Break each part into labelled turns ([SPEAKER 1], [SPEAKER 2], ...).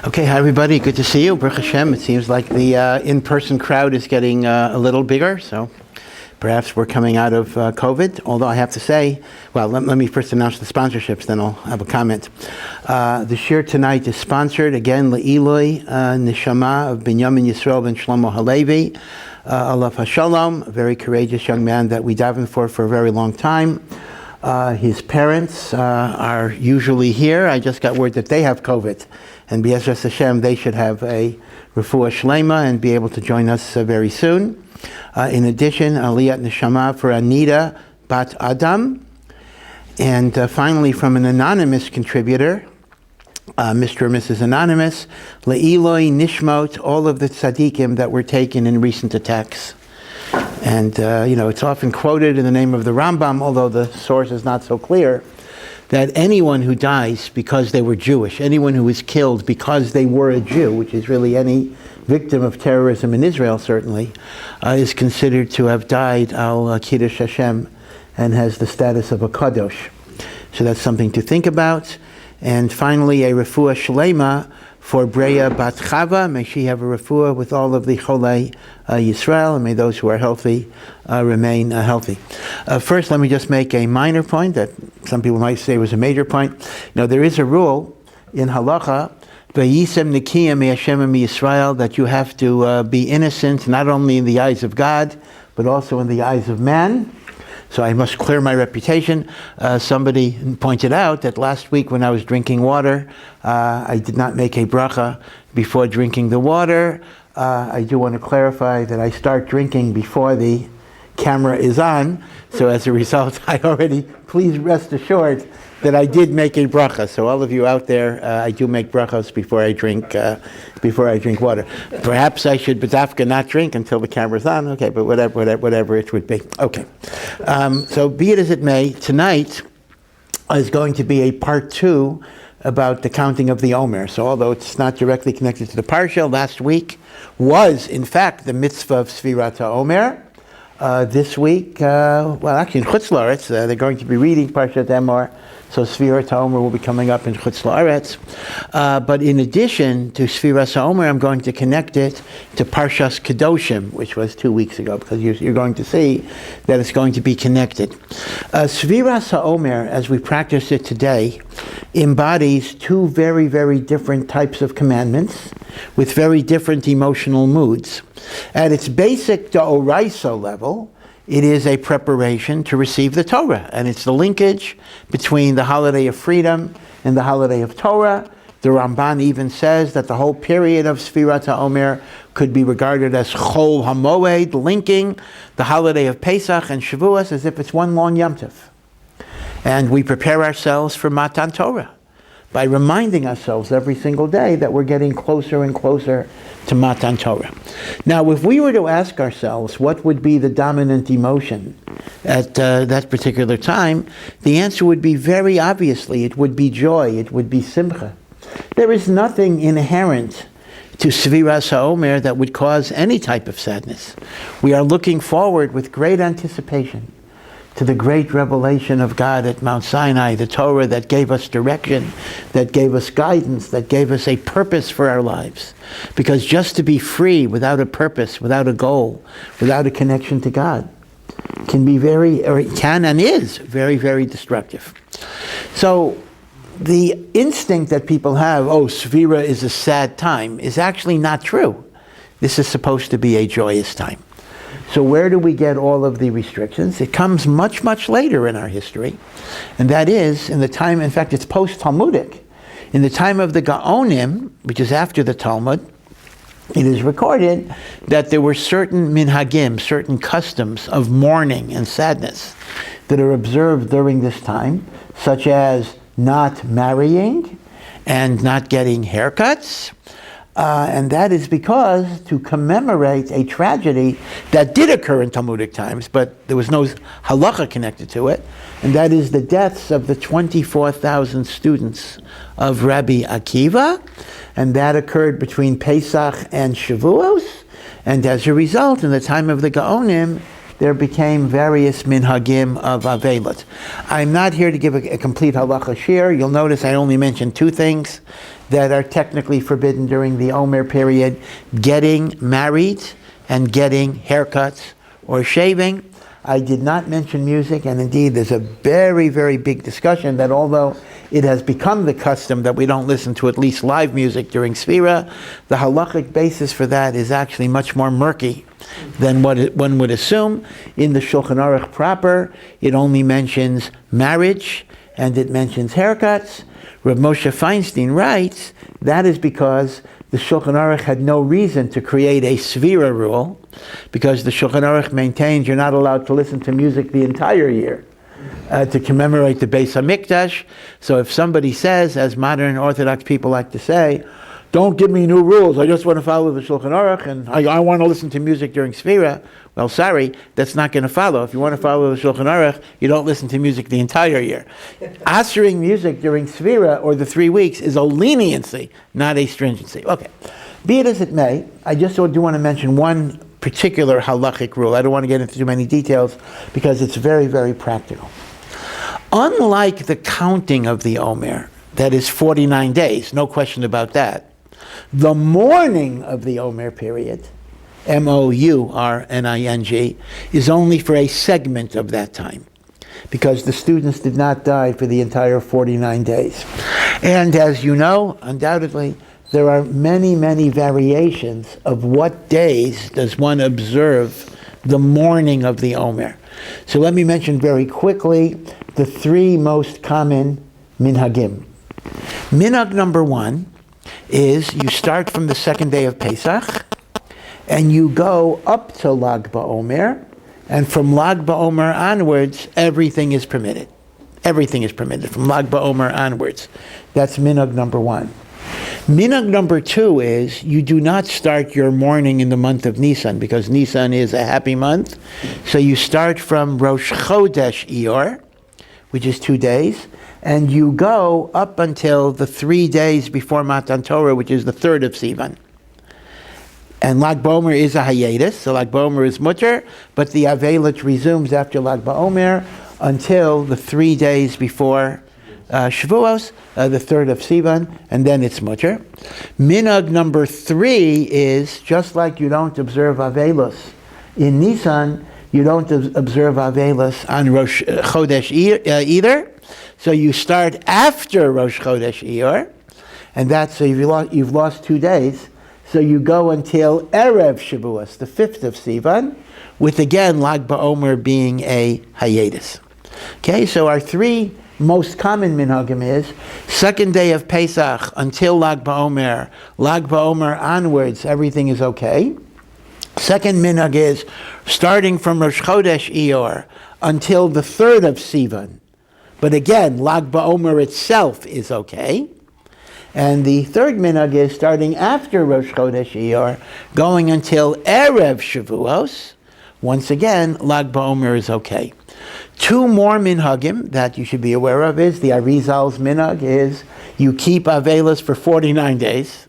[SPEAKER 1] Okay, hi everybody, good to see you. Baruch Hashem, it seems like the in-person crowd is getting a little bigger, so perhaps we're coming out of COVID, although I have to say, well, let me first announce the sponsorships, then I'll have a comment. The shir tonight is sponsored, again, Le'iloi Neshamah of Binyamin, Yisroel, and Shlomo HaLevy, Alav HaShalom, a very courageous young man that we daven for a very long time. His parents are usually here. I just got word that they have COVID. And B'ezras Hashem, they should have a Refuah Shelema and be able to join us very soon. In addition, Aliyot Neshamah for Anita Bat Adam. And finally, from an anonymous contributor, Mr. or Mrs. Anonymous, Le'iloi Nishmot, all of the tzaddikim that were taken in recent attacks. And, it's often quoted in the name of the Rambam, although the source is not so clear, that anyone who dies because they were Jewish, anyone who is killed because they were a Jew, which is really any victim of terrorism in Israel, certainly, is considered to have died al Kiddush Hashem and has the status of a kadosh. So that's something to think about. And finally, a refuah Shelema for Breya bat Chava. May she have a refuah with all of the cholei Yisroel, and may those who are healthy remain healthy. First, let me just make a minor point that some people might say was a major point. There is a rule in halacha, Vayisem Nikiyam Hashem Yisrael, that you have to be innocent not only in the eyes of God, but also in the eyes of man. So I must clear my reputation. Somebody pointed out that last week when I was drinking water, I did not make a bracha before drinking the water. I do want to clarify that I start drinking before the camera is on. So as a result, please rest assured that I did make a bracha. So all of you out there, I do make brachos before I drink water. Perhaps I should b'dafka not drink until the camera's on. Okay, but whatever it would be. Okay. So be it as it may, tonight is going to be a part 2 about the counting of the Omer. So although it's not directly connected to the Parsha, last week was in fact the mitzvah of Sfirat HaOmer. This week, actually in Chutz La'aretz, they're going to be reading Parshat Emor, so Sfirat HaOmer will be coming up in Chutz La'aretz. But in addition to Sfirat HaOmer, I'm going to connect it to Parshas Kedoshim, which was 2 weeks ago, because you're going to see that it's going to be connected. Sfirat HaOmer, as we practice it today, embodies 2 very, very different types of commandments with very different emotional moods. At its basic D'Oraisa level, it is a preparation to receive the Torah, and it's the linkage between the holiday of freedom and the holiday of Torah. The Ramban even says that the whole period of Sfirat HaOmer could be regarded as Chol HaMoed, linking the holiday of Pesach and Shavuos as if it's one long Yom Tov. And we prepare ourselves for Matan Torah by reminding ourselves every single day that we're getting closer and closer to Matan Torah. Now, if we were to ask ourselves what would be the dominant emotion at that particular time, the answer would be very obviously, it would be joy, it would be simcha. There is nothing inherent to Sfiras HaOmer that would cause any type of sadness. We are looking forward with great anticipation to the great revelation of God at Mount Sinai, the Torah that gave us direction, that gave us guidance, that gave us a purpose for our lives. Because just to be free without a purpose, without a goal, without a connection to God, can be can and is very, very destructive. So the instinct that people have, Sfira is a sad time, is actually not true. This is supposed to be a joyous time. So where do we get all of the restrictions? It comes much, much later in our history. And that is in the time, in fact, it's post-Talmudic. In the time of the Gaonim, which is after the Talmud, it is recorded that there were certain Minhagim, certain customs of mourning and sadness that are observed during this time, such as not marrying and not getting haircuts, And that is because to commemorate a tragedy that did occur in Talmudic times, but there was no halacha connected to it, and that is the deaths of the 24,000 students of Rabbi Akiva, and that occurred between Pesach and Shavuos, and as a result, in the time of the Gaonim, there became various minhagim of Avelot. I'm not here to give a complete halacha shir. You'll notice I only mentioned two things that are technically forbidden during the Omer period: getting married and getting haircuts or shaving. I did not mention music, and indeed there's a very, very big discussion that although it has become the custom that we don't listen to at least live music during Sfira, the halachic basis for that is actually much more murky than what one would assume. In the Shulchan Aruch proper, it only mentions marriage and it mentions haircuts. Rav Moshe Feinstein writes that is because the Shulchan Aruch had no reason to create a Sfira rule, because the Shulchan Aruch maintains you're not allowed to listen to music the entire year to commemorate the Beis HaMikdash. So if somebody says, as modern Orthodox people like to say, don't give me new rules, I just want to follow the Shulchan Aruch, and I want to listen to music during Sfira, well, sorry, that's not going to follow. If you want to follow the Shulchan Aruch, you don't listen to music the entire year. Answering music during Sfira, or the 3 weeks, is a leniency, not a stringency. Okay, be it as it may, I just do want to mention one particular halachic rule. I don't want to get into too many details, because it's very, very practical. Unlike the counting of the Omer, that is 49 days, no question about that, the mourning of the Omer period, mourning, is only for a segment of that time, because the students did not die for the entire 49 days. And as you know, undoubtedly, there are many, many variations of what days does one observe the mourning of the Omer. So let me mention very quickly the three most common minhagim. Minhag number one is you start from the second day of Pesach, and you go up to Lag BaOmer, and from Lag BaOmer onwards, everything is permitted. Everything is permitted from Lag BaOmer onwards. That's minhag number one. Minhag number two is you do not start your mourning in the month of Nisan, because Nisan is a happy month. So you start from Rosh Chodesh Iyar, which is 2 days, and you go up until the 3 days before Matan Torah, which is the 3rd of Sivan. And Lag BaOmer is a hiatus, so Lag BaOmer is mutter, but the Avelot resumes after Lag BaOmer until the 3 days before Shavuos, the 3rd of Sivan, and then it's mutter. Minhag number 3 is, just like you don't observe Avelos in Nisan, you don't observe Avelos on Rosh Chodesh either. So you start after Rosh Chodesh Iyar, and that's, so you've lost 2 days. So you go until Erev Shavuos, the 5th of Sivan, with again Lag BaOmer being a hiatus. Okay, so our three most common minhagim is second day of Pesach until Lag BaOmer onwards, everything is okay. Second minhag is starting from Rosh Chodesh Iyar until the 3rd of Sivan. But again, Lag BaOmer itself is okay. And the third minhag is starting after Rosh Chodesh Iyar, going until Erev Shavuos. Once again, Lag BaOmer is okay. Two more minhagim that you should be aware of is the Arizal's minhag is you keep Avelos for 49 days.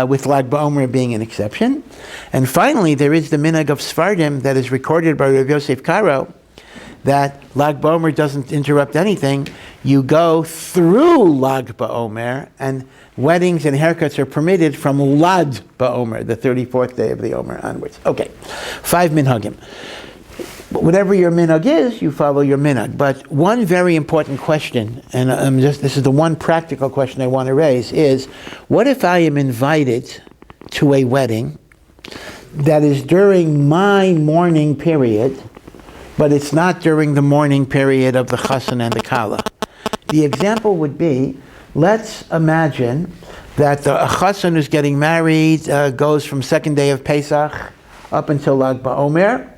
[SPEAKER 1] With Lag BaOmer being an exception. And finally, there is the minhag of Sfardim that is recorded by Rav Yosef Karo, that Lag BaOmer doesn't interrupt anything. You go through Lag BaOmer, and weddings and haircuts are permitted from Lad BaOmer, the 34th day of the Omer onwards. Okay, 5 minhagim. Whatever your minhag is, you follow your minhag. But one very important question, and this is the one practical question I want to raise, is what if I am invited to a wedding that is during my mourning period, but it's not during the mourning period of the chassan and the kala? The example would be, let's imagine that a chassan who's getting married goes from second day of Pesach up until Lag BaOmer,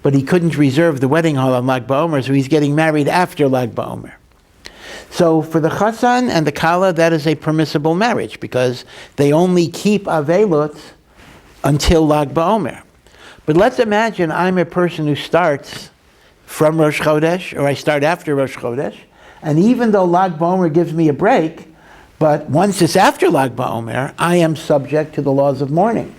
[SPEAKER 1] but he couldn't reserve the wedding hall on Lag BaOmer, so he's getting married after Lag BaOmer. So for the chassan and the kala, that is a permissible marriage because they only keep avelot until Lag BaOmer. But let's imagine I'm a person who starts from Rosh Chodesh, or I start after Rosh Chodesh, and even though Lag BaOmer gives me a break, but once it's after Lag BaOmer, I am subject to the laws of mourning.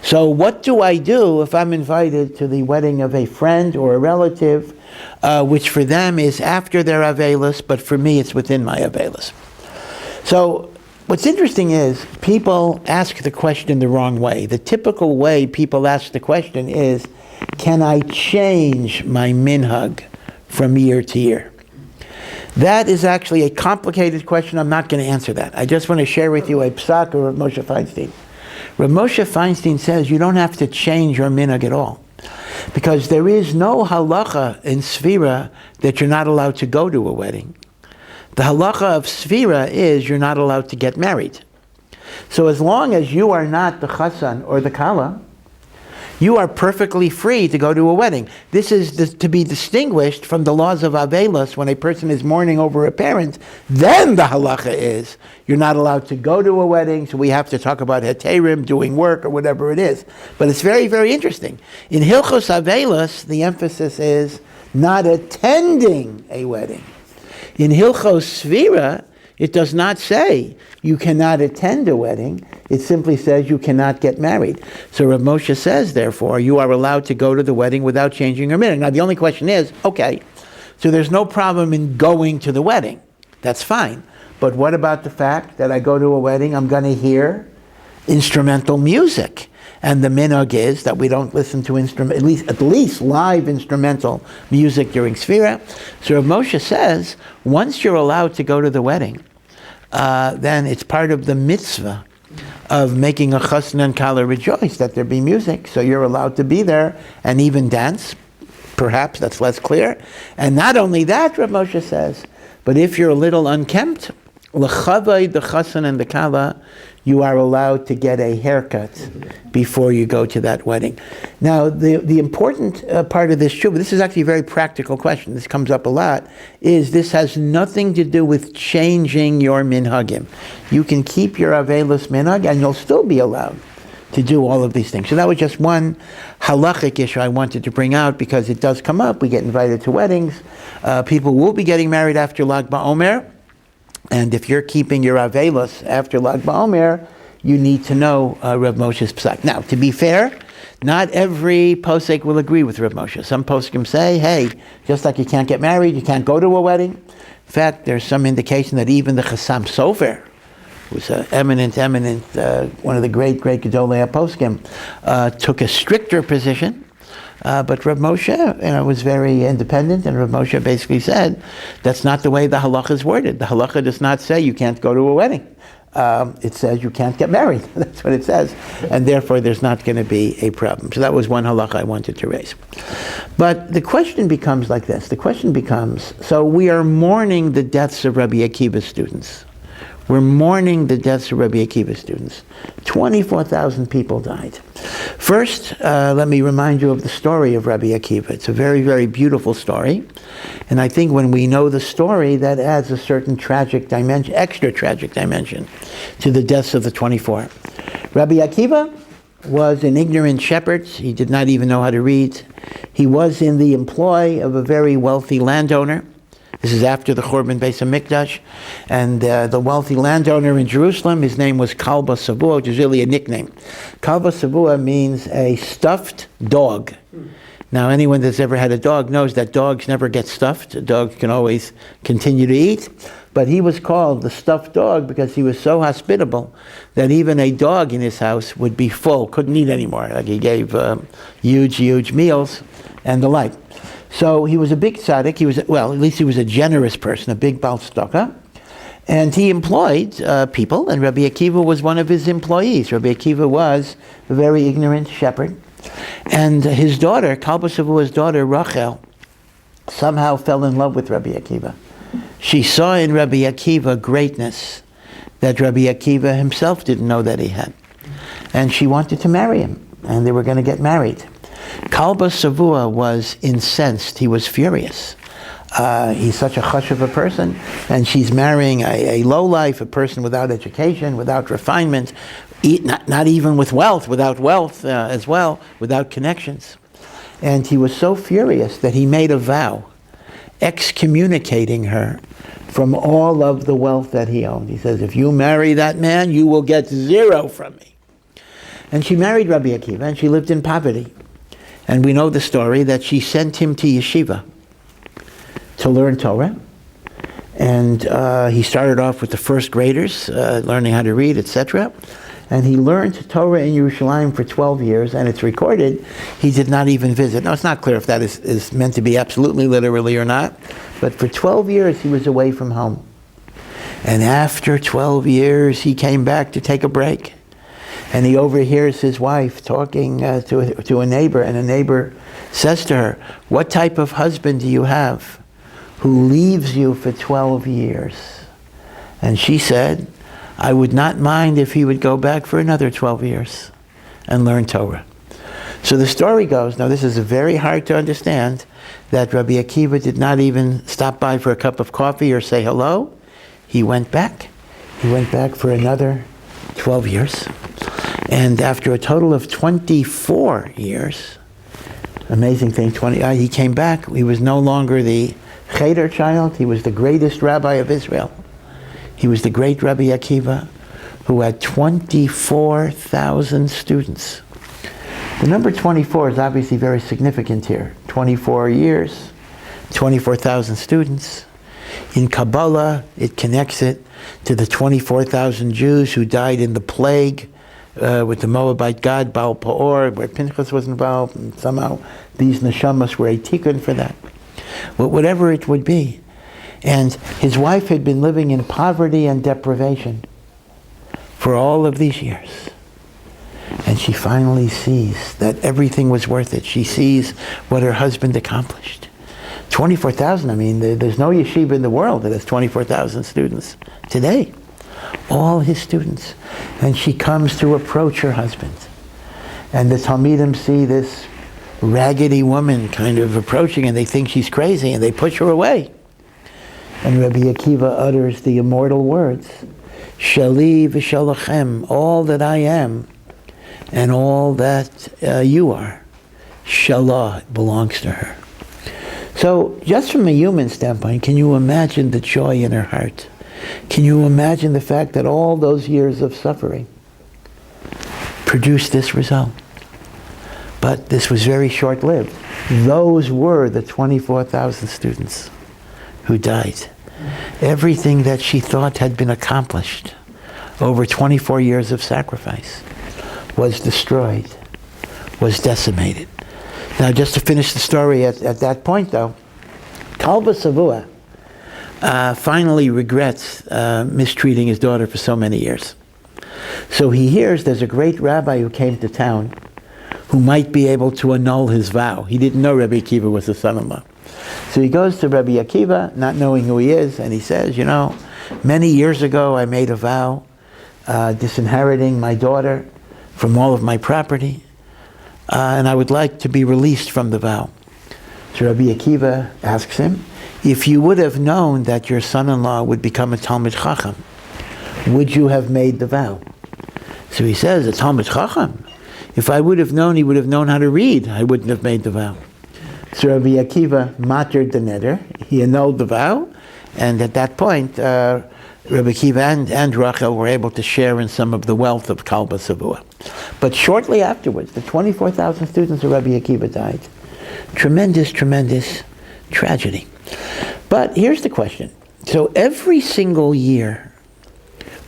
[SPEAKER 1] So what do I do if I'm invited to the wedding of a friend or a relative, which for them is after their Avelis, but for me it's within my Avelis? So what's interesting is people ask the question the wrong way. The typical way people ask the question is, can I change my minhag from year to year? That is actually a complicated question. I'm not going to answer that. I just want to share with you a psak of Rav Moshe Feinstein. Rav Moshe Feinstein says you don't have to change your minhag at all, because there is no halacha in Sfira that you're not allowed to go to a wedding. The halacha of Sfira is you're not allowed to get married. So as long as you are not the chassan or the kala, you are perfectly free to go to a wedding. This is to be distinguished from the laws of Avelos. When a person is mourning over a parent, then the halacha is you're not allowed to go to a wedding, so we have to talk about heterim, doing work, or whatever it is. But it's very, very interesting. In Hilchos Avelos, the emphasis is not attending a wedding. In Hilchos Sfira, it does not say you cannot attend a wedding. It simply says you cannot get married. So Rav Moshe says, therefore, you are allowed to go to the wedding without changing your minhag. Now, the only question is, okay, so there's no problem in going to the wedding. That's fine. But what about the fact that I go to a wedding, I'm going to hear instrumental music? And the minhag is that we don't listen to at least live instrumental music during Sfira. So Rav Moshe says, once you're allowed to go to the wedding, then it's part of the mitzvah of making a chassan and kala rejoice that there be music. So you're allowed to be there and even dance. Perhaps that's less clear. And not only that, Rav Moshe says, but if you're a little unkempt, l'chavay the chassan and the kala, you are allowed to get a haircut before you go to that wedding. Now, the important part of this tshuva, this is actually a very practical question, this comes up a lot, is this has nothing to do with changing your minhagim. You can keep your avelos minhag and you'll still be allowed to do all of these things. So that was just one halachic issue I wanted to bring out because it does come up. We get invited to weddings. People will be getting married after Lag BaOmer. And if you're keeping your avelos after Lag BaOmer, you need to know Rav Moshe's psak. Now, to be fair, not every posek will agree with Rav Moshe. Some poskim say, hey, just like you can't get married, you can't go to a wedding. In fact, there's some indication that even the Chassam Sofer, who's an eminent, one of the great Gedolei poskim, took a stricter position. But Rav Moshe was very independent, and Rav Moshe basically said, that's not the way the halacha is worded. The halacha does not say you can't go to a wedding. It says you can't get married. That's what it says. And therefore, there's not going to be a problem. So that was one halacha I wanted to raise. But the question becomes like this. The question becomes, so we are mourning the deaths of Rabbi Akiva's students. We're mourning the deaths of Rabbi Akiva's students. 24,000 people died. First, let me remind you of the story of Rabbi Akiva. It's a very, very beautiful story. And I think when we know the story, that adds a certain tragic dimension, extra tragic dimension, to the deaths of the 24. Rabbi Akiva was an ignorant shepherd. He did not even know how to read. He was in the employ of a very wealthy landowner. This is after the Churban Beis HaMikdash, and the wealthy landowner in Jerusalem, his name was Kalba Savua, which is really a nickname. Kalba Savua means a stuffed dog. Now, anyone that's ever had a dog knows that dogs never get stuffed. Dogs can always continue to eat. But he was called the stuffed dog because he was so hospitable that even a dog in his house would be full, couldn't eat anymore. Like he gave huge meals and the like. So he was a big tzaddik. At least he was a generous person, a big Baal Tzedakah. And he employed people, and Rabbi Akiva was one of his employees. Rabbi Akiva was a very ignorant shepherd. And his daughter, Kalba Savua's daughter, Rachel, somehow fell in love with Rabbi Akiva. She saw in Rabbi Akiva greatness that Rabbi Akiva himself didn't know that he had. And she wanted to marry him, and they were going to get married. Kalba Savua was incensed. He was furious. He's such a hush of a person, and she's marrying a lowlife, a person without education, without refinement, not even with wealth, without wealth as well, without connections. And he was so furious that he made a vow, excommunicating her from all of the wealth that he owned. He says, if you marry that man, you will get zero from me. And she married Rabbi Akiva, and she lived in poverty. And we know the story that she sent him to yeshiva to learn Torah. And he started off with the first graders, learning how to read, etc. And he learned Torah in Yerushalayim for 12 years, and it's recorded he did not even visit. Now, it's not clear if that is meant to be absolutely literally or not, but for 12 years he was away from home. And after 12 years, he came back to take a break. And he overhears his wife talking to a neighbor, and a neighbor says to her, what type of husband do you have who leaves you for 12 years? And she said, I would not mind if he would go back for another 12 years and learn Torah. So the story goes, now this is very hard to understand, that Rabbi Akiva did not even stop by for a cup of coffee or say hello. He went back. He went back for another 12 years. And after a total of 24 years, amazing thing, he came back. He was no longer the cheder child. He was the greatest rabbi of Israel. He was the great Rabbi Akiva, who had 24,000 students. The number 24 is obviously very significant here. 24 years, 24,000 students. In Kabbalah, it connects it to the 24,000 Jews who died in the plague with the Moabite god Baal Peor, where Pinchas was involved, and somehow these Neshamahs were a tikkun for that. But whatever it would be. And his wife had been living in poverty and deprivation for all of these years. And she finally sees that everything was worth it. She sees what her husband accomplished. 24,000, I mean, there's no yeshiva in the world that has 24,000 students today. All his students. And she comes to approach her husband. And the Talmidim see this raggedy woman kind of approaching, and they think she's crazy, and they push her away. And Rabbi Akiva utters the immortal words, Shali v'shalachem, all that I am, and all that you are, Shalah, belongs to her. So, just from a human standpoint, can you imagine the joy in her heart? Can you imagine the fact that all those years of suffering produced this result? But this was very short-lived. Those were the 24,000 students who died. Everything that she thought had been accomplished over 24 years of sacrifice was destroyed, was decimated. Now, just to finish the story at that point, though, Kalba Savua finally regrets mistreating his daughter for so many years. So he hears there's a great rabbi who came to town who might be able to annul his vow. He didn't know Rabbi Akiva was his son-in-law. So he goes to Rabbi Akiva, not knowing who he is, and he says, you know, many years ago I made a vow disinheriting my daughter from all of my property, and I would like to be released from the vow. So Rabbi Akiva asks him, if you would have known that your son-in-law would become a Talmid Chacham, would you have made the vow? So he says, a Talmid Chacham? If I would have known he would have known how to read, I wouldn't have made the vow. So Rabbi Akiva mattered the neder. He annulled the vow, and at that point, Rabbi Akiva and Rachel were able to share in some of the wealth of Kalba Savua. But shortly afterwards, the 24,000 students of Rabbi Akiva died. Tremendous, tremendous tragedy. But here's the question. So every single year,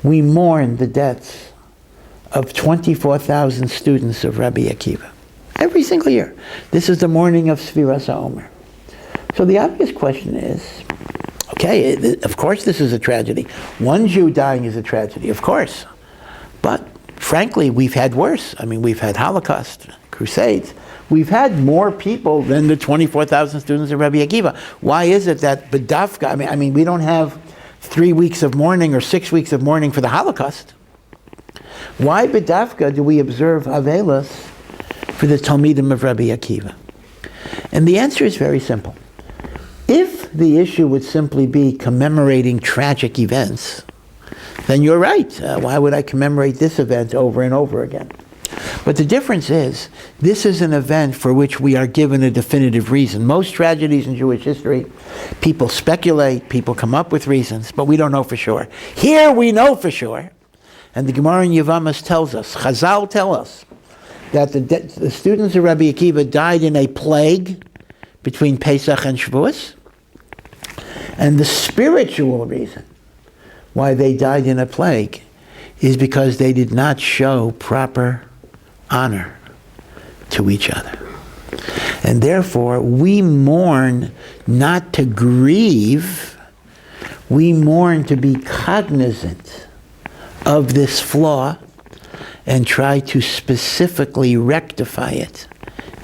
[SPEAKER 1] we mourn the deaths of 24,000 students of Rabbi Akiva. Every single year. This is the mourning of Sfiras Omer. So the obvious question is, okay, of course this is a tragedy. One Jew dying is a tragedy, of course. But frankly, we've had worse. I mean, we've had Holocaust, Crusades. We've had more people than the 24,000 students of Rabbi Akiva. Why is it that B'dafka, I mean, we don't have 3 weeks of mourning or 6 weeks of mourning for the Holocaust? Why B'dafka do we observe Avelos for the Talmidim of Rabbi Akiva? And the answer is very simple. If the issue would simply be commemorating tragic events, then you're right. Why would I commemorate this event over and over again? But the difference is, this is an event for which we are given a definitive reason. Most tragedies in Jewish history, people speculate, people come up with reasons, but we don't know for sure. Here we know for sure. And the Gemara in Yevamos tells us, Chazal tell us, that the students of Rabbi Akiva died in a plague between Pesach and Shavuos. And the spiritual reason why they died in a plague is because they did not show proper honor to each other. And therefore, we mourn not to grieve, we mourn to be cognizant of this flaw and try to specifically rectify it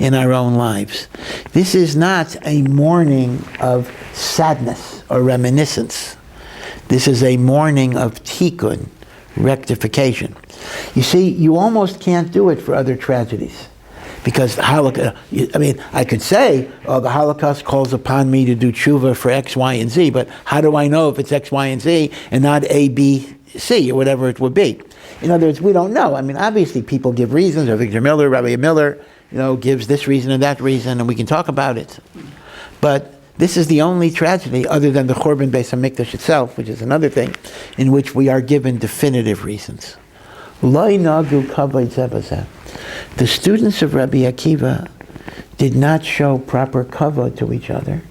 [SPEAKER 1] in our own lives. This is not a mourning of sadness or reminiscence. This is a mourning of tikkun, rectification. You see, you almost can't do it for other tragedies. Because the Holocaust, I could say, oh, the Holocaust calls upon me to do tshuva for X, Y, and Z, but how do I know if it's X, Y, and Z and not A, B, C, or whatever it would be? In other words, we don't know. Obviously people give reasons. Victor Miller, Rabbi Miller, gives this reason and that reason, and we can talk about it. But this is the only tragedy, other than the Churban Beis HaMikdash itself, which is another thing, in which we are given definitive reasons. The students of Rabbi Akiva did not show proper kavod to each other,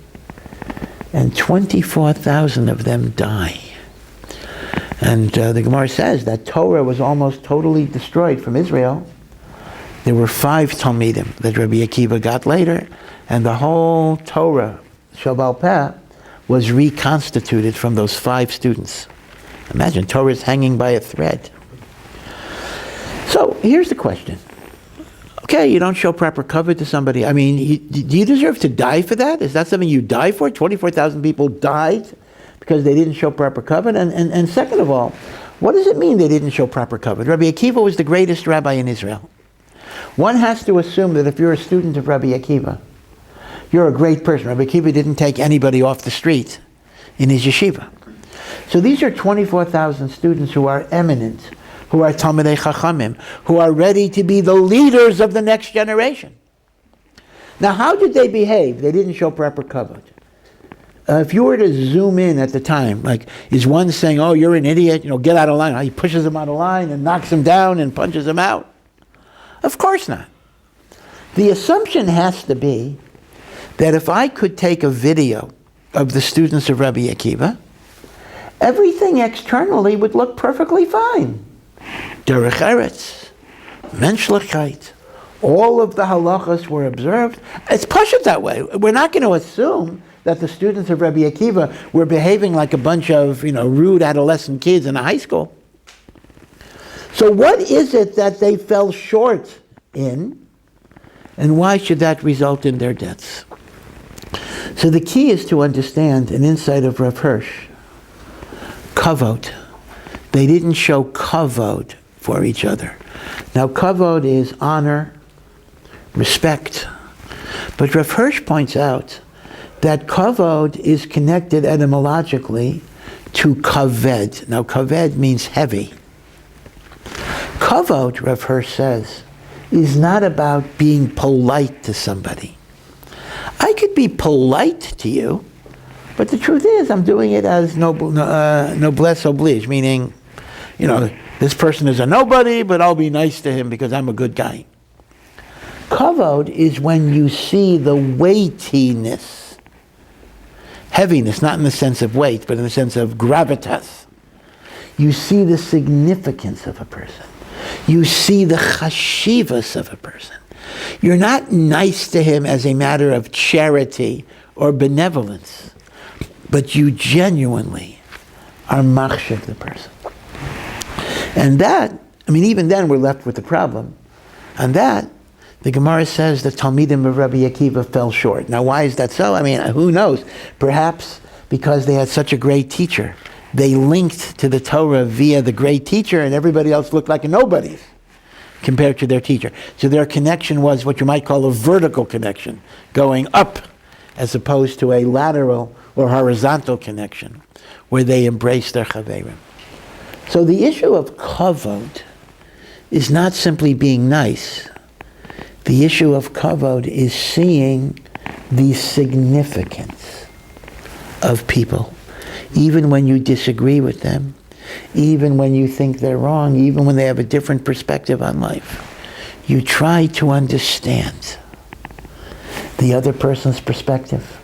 [SPEAKER 1] and 24,000 of them die. And the Gemara says that Torah was almost totally destroyed from Israel. There were 5 Talmidim that Rabbi Akiva got later, and the whole Torah, Shel Peh, was reconstituted from those 5 students. Imagine, Torah is hanging by a thread. So, here's the question. Okay, you don't show proper kavod to somebody. Do you deserve to die for that? Is that something you die for? 24,000 people died because they didn't show proper kavod? And second of all, what does it mean they didn't show proper kavod? Rabbi Akiva was the greatest rabbi in Israel. One has to assume that if you're a student of Rabbi Akiva, you're a great person. Rabbi Akiva didn't take anybody off the street in his yeshiva. So these are 24,000 students who are eminent, who are Talmidei Chachamim, who are ready to be the leaders of the next generation. Now, how did they behave? They didn't show proper kavod. If you were to zoom in at the time, is one saying, oh, you're an idiot, get out of line. He pushes him out of line and knocks him down and punches him out. Of course not. The assumption has to be that if I could take a video of the students of Rabbi Akiva, everything externally would look perfectly fine. Derech Eretz, Menschlichkeit, all of the halachas were observed. It's pashut that way. We're not going to assume that the students of Rabbi Akiva were behaving like a bunch of, rude adolescent kids in a high school. So what is it that they fell short in, and why should that result in their deaths? So the key is to understand an insight of Rav Hirsch. Kavod. They didn't show kavod for each other. Now kavod is honor, respect. But Rav Hirsch points out that kavod is connected etymologically to kaved. Now kaved means heavy. Kavod, Rav Hirsch says, is not about being polite to somebody. I could be polite to you, but the truth is I'm doing it as noblesse oblige, meaning, this person is a nobody, but I'll be nice to him because I'm a good guy. Kavod is when you see the weightiness, heaviness, not in the sense of weight, but in the sense of gravitas. You see the significance of a person. You see the chashivas of a person. You're not nice to him as a matter of charity or benevolence, but you genuinely are machshav the person. And that, even then we're left with the problem. And that, the Gemara says the Talmidim of Rabbi Akiva fell short. Now why is that so? Who knows? Perhaps because they had such a great teacher. They linked to the Torah via the great teacher, and everybody else looked like a nobody compared to their teacher. So their connection was what you might call a vertical connection, going up as opposed to a lateral or horizontal connection where they embrace their chaverim. So the issue of kavod is not simply being nice. The issue of kavod is seeing the significance of people, even when you disagree with them, even when you think they're wrong, even when they have a different perspective on life. You try to understand the other person's perspective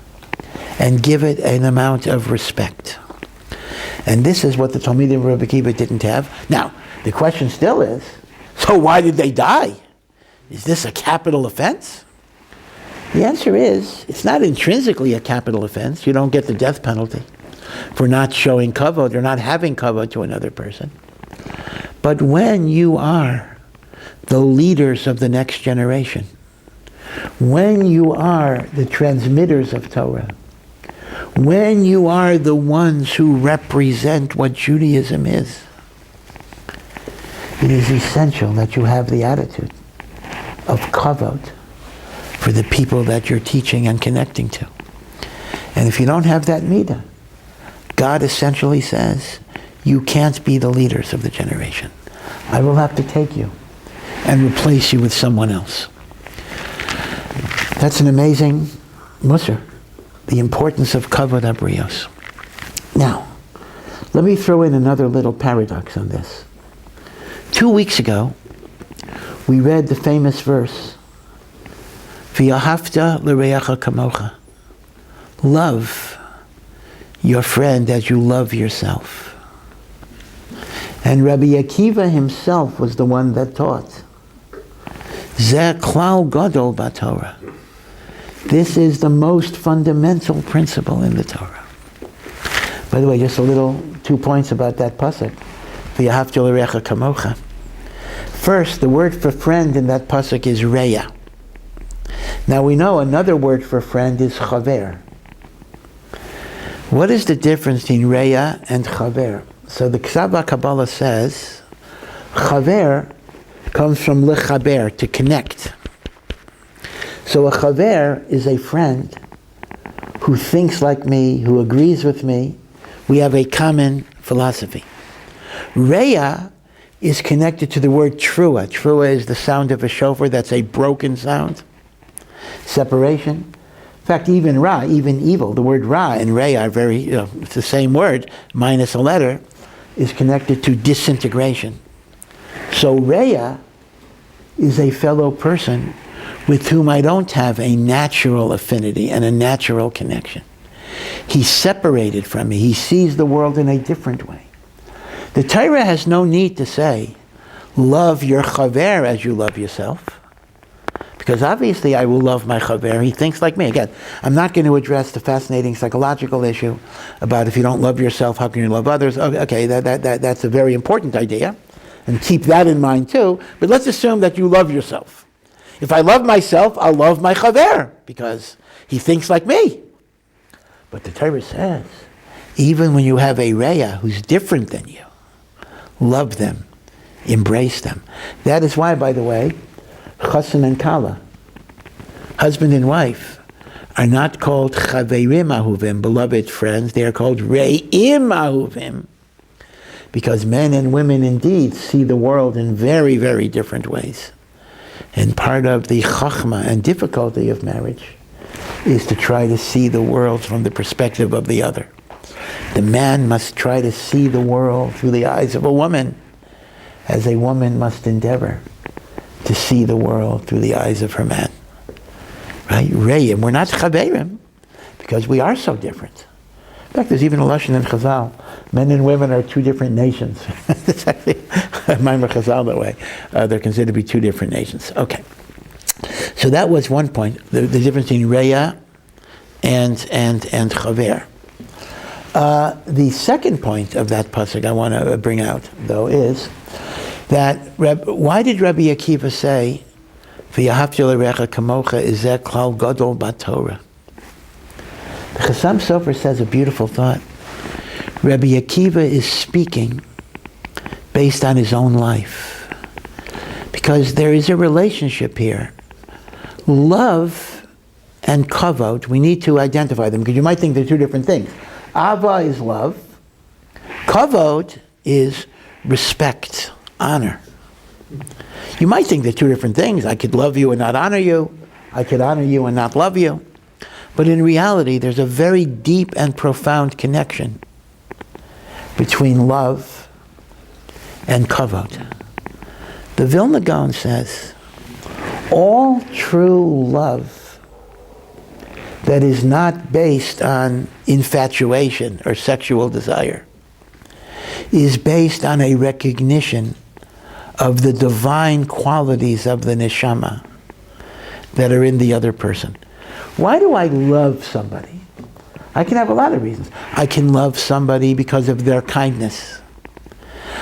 [SPEAKER 1] and give it an amount of respect. And this is what the Talmidim of Rabbi Akiva didn't have. Now, the question still is, so why did they die? Is this a capital offense? The answer is, it's not intrinsically a capital offense. You don't get the death penalty for not showing kavod or not having kavod to another person. But when you are the leaders of the next generation, when you are the transmitters of Torah, when you are the ones who represent what Judaism is, it is essential that you have the attitude of kavod for the people that you're teaching and connecting to. And if you don't have that midah, God essentially says, you can't be the leaders of the generation. I will have to take you and replace you with someone else. That's an amazing musar, the importance of kavod abrios. Now, let me throw in another little paradox on this. 2 weeks ago, we read the famous verse, V'yahavta l'reacha kamocha. Love your friend as you love yourself. And Rabbi Akiva himself was the one that taught. Zeh klal gadol b'Torah. This is the most fundamental principle in the Torah. By the way, just a little 2 points about that pasuk. V'yahavta l'reacha kamocha. First, the word for friend in that pasuk is Breya. Now we know another word for friend is chaver. What is the difference between Breya and chaver? So the Chava Kabbalah says, chaver comes from lechaber, to connect. So a chaver is a friend who thinks like me, who agrees with me. We have a common philosophy. Breya is connected to the word trua. Trua is the sound of a shofar. That's a broken sound. Separation. In fact, even ra, even evil, the word ra and re are very, it's the same word, minus a letter, is connected to disintegration. So Breya is a fellow person with whom I don't have a natural affinity and a natural connection. He's separated from me. He sees the world in a different way. The Torah has no need to say, love your chaver as you love yourself. Because obviously I will love my chaver. He thinks like me. Again, I'm not going to address the fascinating psychological issue about if you don't love yourself, how can you love others? Okay, that's a very important idea. And keep that in mind too. But let's assume that you love yourself. If I love myself, I'll love my chaver because he thinks like me. But the Torah says, even when you have a Breya who's different than you, love them, embrace them. That is why, by the way, chassan and kala, husband and wife, are not called chaverim ahuvim, beloved friends. They are called re'im ahuvim, because men and women indeed see the world in very, very different ways. And part of the chachma and difficulty of marriage is to try to see the world from the perspective of the other. The man must try to see the world through the eyes of a woman, as a woman must endeavor to see the world through the eyes of her man. Right? Re'im. We're not chaverim because we are so different. In fact, there's even a lashon in Chazal. Men and women are two different nations. It's actually a Maimer Chazal that way. They're considered to be two different nations. Okay. So that was one point, the difference between Breya and chaver. The second point of that pasuk I want to bring out, though, is that why did Rabbi Akiva say, "V'yahavta l'reacha kamocha izeh klal gadol b'Torah"? The Chassam Sofer says a beautiful thought. Rabbi Akiva is speaking based on his own life, because there is a relationship here. Love and kavod, we need to identify them, because you might think they're two different things. Ava is love. Kavod is respect, honor. You might think they're two different things. I could love you and not honor you. I could honor you and not love you. But in reality, there's a very deep and profound connection between love and kavod. The Vilna Gaon says, all true love that is not based on infatuation or sexual desire is based on a recognition of the divine qualities of the Neshamah that are in the other person. Why do I love somebody? I can have a lot of reasons. I can love somebody because of their kindness.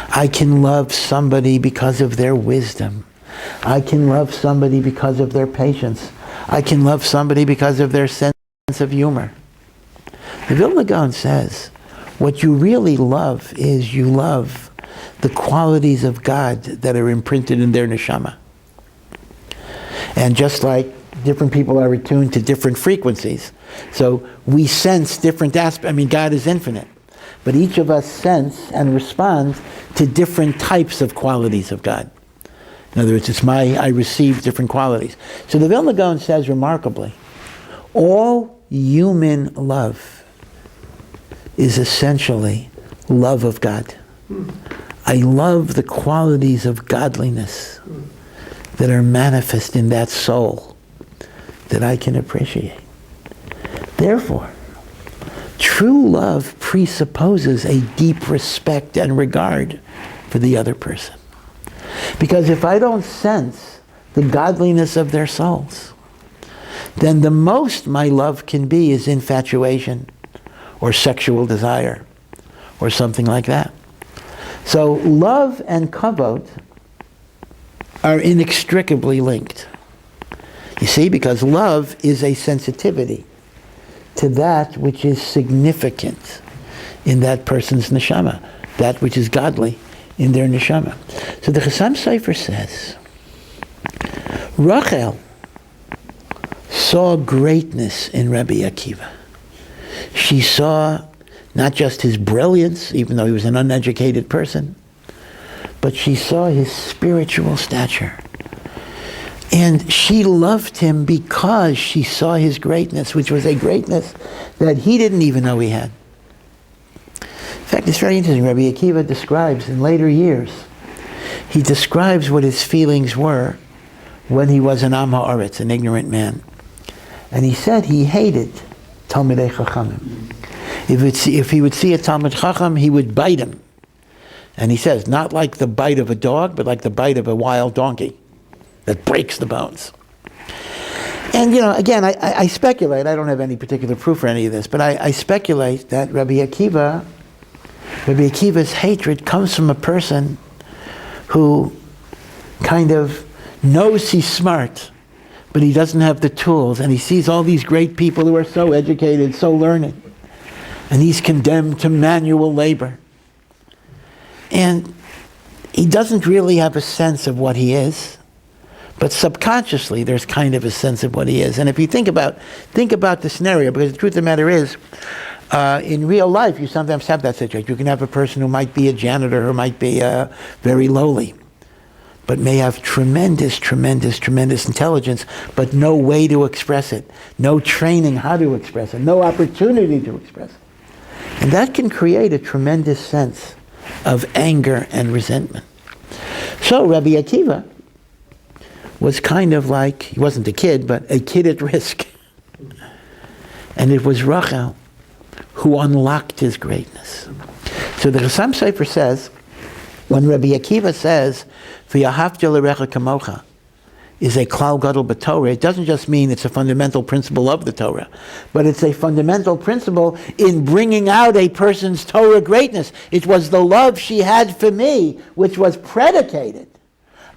[SPEAKER 1] I can love somebody because of their wisdom. I can love somebody because of their patience. I can love somebody because of their sense of humor. The Vilna Gaon says, what you really love is you love the qualities of God that are imprinted in their neshama. And just like different people are attuned to different frequencies, so we sense different aspects. I mean, God is infinite, but each of us sense and respond to different types of qualities of God. In other words, I receive different qualities. So the Vilna Gaon says remarkably, all human love is essentially love of God. I love the qualities of godliness that are manifest in that soul that I can appreciate. Therefore, true love presupposes a deep respect and regard for the other person. Because if I don't sense the godliness of their souls, then the most my love can be is infatuation or sexual desire or something like that. So love and kavod are inextricably linked. You see, because love is a sensitivity to that which is significant in that person's neshama, that which is godly in their neshama. So the Chassam Sofer says, Rachel saw greatness in Rabbi Akiva. She saw not just his brilliance, even though he was an uneducated person, but she saw his spiritual stature. And she loved him because she saw his greatness, which was a greatness that he didn't even know he had. In fact, it's very interesting. Rabbi Akiva describes in later years, he describes what his feelings were when he was an Am Ha'aretz, an ignorant man. And he said he hated Talmidei Chachamim. If he would see a Talmid Chacham, he would bite him. And he says, not like the bite of a dog, but like the bite of a wild donkey that breaks the bones. And, again, I speculate, I don't have any particular proof for any of this, but I speculate that Rabbi Akiva's hatred comes from a person who kind of knows he's smart, but he doesn't have the tools, and he sees all these great people who are so educated, so learned, and he's condemned to manual labor. And he doesn't really have a sense of what he is, but subconsciously there's kind of a sense of what he is. And if you think about the scenario, because the truth of the matter is, in real life you sometimes have that situation. You can have a person who might be a janitor, who might be very lowly, but may have tremendous intelligence, but no way to express it, no training how to express it, no opportunity to express it. And that can create a tremendous sense of anger and resentment. So Rabbi Akiva was kind of like, he wasn't a kid, but a kid at risk. And it was Rachel who unlocked his greatness. So the Chassam Sofer says, when Rabbi Akiva says, V'yahavta l'recha kamocha, is a klal gadol b'Torah, it doesn't just mean it's a fundamental principle of the Torah, but it's a fundamental principle in bringing out a person's Torah greatness. It was the love she had for me, which was predicated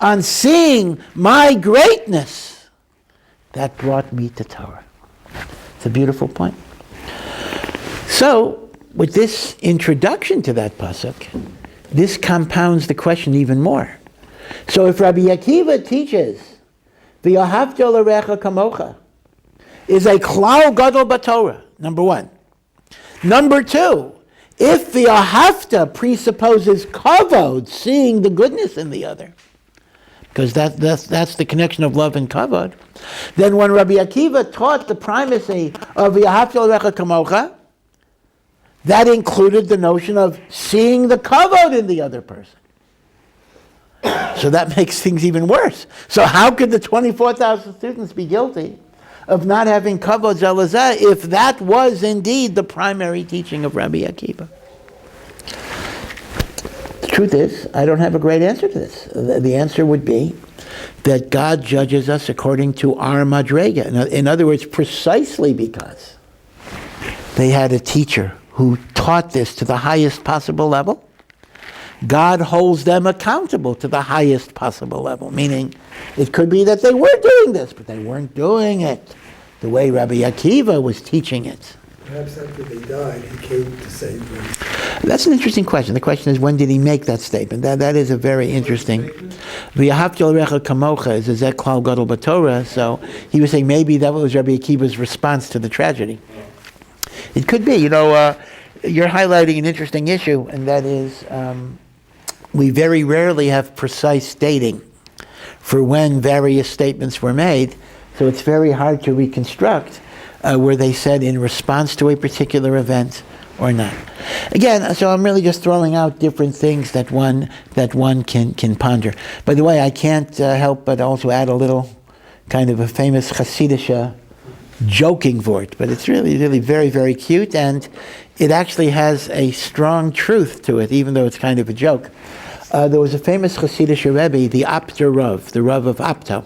[SPEAKER 1] on seeing my greatness, that brought me to Torah. It's a beautiful point. So, with this introduction to that pasuk, this compounds the question even more. So if Rabbi Akiva teaches, V'yahavta l'recha kamocha, is a klal gadol b'Torah, number one. Number two, if the ahavta presupposes kavod, seeing the goodness in the other, because that's the connection of love and kavod, then when Rabbi Akiva taught the primacy of ahavta l'recha kamocha, that included the notion of seeing the kavod in the other person. So that makes things even worse. So how could the 24,000 students be guilty of not having kavod Salazar if that was indeed the primary teaching of Rabbi Akiva? The truth is, I don't have a great answer to this. The answer would be that God judges us according to our madrega. In other words, precisely because they had a teacher who taught this to the highest possible level, God holds them accountable to the highest possible level, meaning it could be that they were doing this, but they weren't doing it the way Rabbi Akiva was teaching it.
[SPEAKER 2] Perhaps after they died, he came to save them.
[SPEAKER 1] That's an interesting question. The question is, when did he make that statement? That is a very interesting. V'ahavta l'recha kamocha is a zeh klal gadol b'Torah, so he was saying maybe that was Rabbi Akiva's response to the tragedy. It could be. You're highlighting an interesting issue, and that is we very rarely have precise dating for when various statements were made, so it's very hard to reconstruct were they said in response to a particular event or not. Again, so I'm really just throwing out different things that one can ponder. By the way, I can't help but also add a little kind of a famous Hasidic joking word, but it's really, really very, very cute, and it actually has a strong truth to it, even though it's kind of a joke. There was a famous Hasidic Rebbe, the Apter Rav, the Rav of Apto,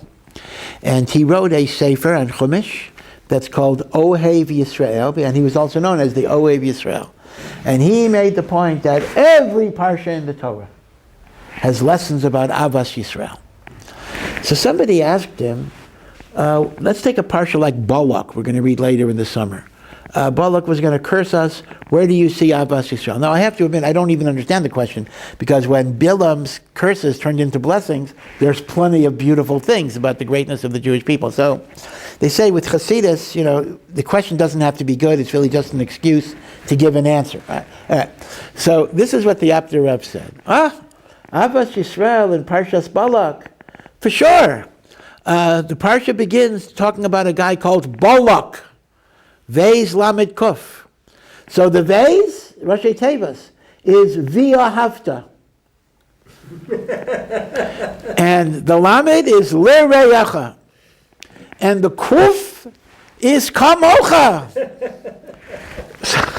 [SPEAKER 1] and he wrote a sefer on Chumash that's called Ohev Yisroel, and he was also known as the Ohev Yisroel. And he made the point that every Parsha in the Torah has lessons about Avas Yisrael. So somebody asked him, let's take a Parsha like Balak, we're going to read later in the summer. Balak was going to curse us. Where do you see Avas Yisrael? Now, I have to admit, I don't even understand the question, because when Bilam's curses turned into blessings, there's plenty of beautiful things about the greatness of the Jewish people. So they say with Hasidus, the question doesn't have to be good. It's really just an excuse to give an answer. All right. So this is what the Apter Rav said. Avas Yisrael in Parshas Balak, for sure. The Parsha begins talking about a guy called Balak. Vez Lamed Kuf. So the Vez, Rashi Tevas, is Via Hafta. And the Lamed is Le Reyacha. And the Kuf is Kamocha.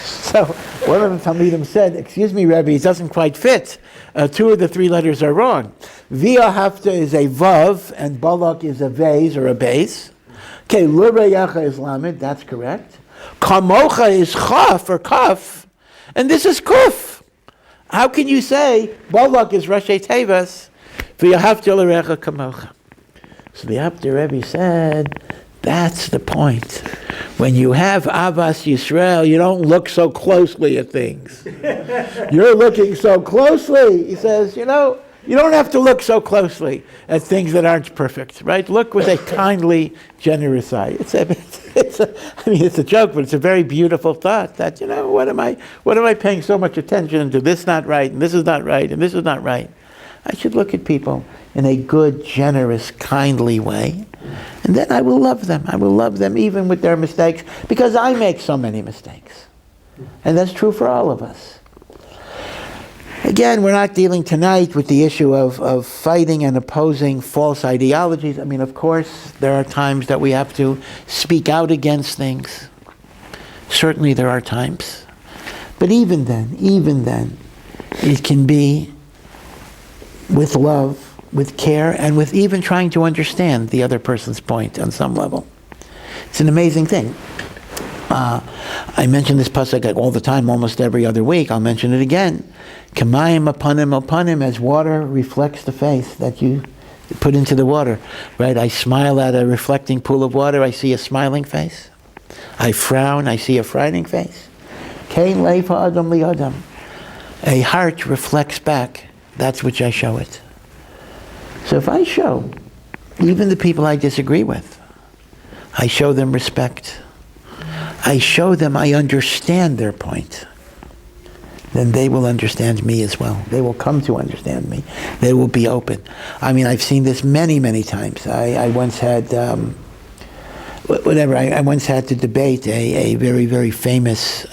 [SPEAKER 1] So one of the Talmidim said, excuse me, Rebbe, it doesn't quite fit. Two of the three letters are wrong. Via Hafta is a Vav, and Balak is a Vez or a base. Okay, L'Reyacha is Lamed, that's correct. Kamocha is Chaf or Kaf, and this is Kuf. How can you say Balak is Rashi Tevas, V'yahavta l'recha kamocha? So the Apter Rebbe said, that's the point. When you have Avas Yisrael, you don't look so closely at things. You're looking so closely. He says, you don't have to look so closely at things that aren't perfect, right? Look with a kindly, generous eye. It's a joke, but it's a very beautiful thought that, what am I paying so much attention to? This not right, and this is not right, and this is not right. I should look at people in a good, generous, kindly way, and then I will love them. I will love them even with their mistakes, because I make so many mistakes. And that's true for all of us. Again, we're not dealing tonight with the issue of fighting and opposing false ideologies. I mean, of course, there are times that we have to speak out against things. Certainly there are times. But even then, it can be with love, with care, and with even trying to understand the other person's point on some level. It's an amazing thing. I mention this pasuk all the time, almost every other week. I'll mention it again. Kamayama Lopez, as water reflects the face that you put into the water. Right? I smile at a reflecting pool of water, I see a smiling face. I frown, I see a frowning face. Kain leifa adam li adam. A heart reflects back that which I show it. So if I show even the people I disagree with I show them respect, I show them I understand their point, then they will understand me as well. They will come to understand me. They will be open. I mean, I've seen this many, many times. I once had, I once had to debate a very, very famous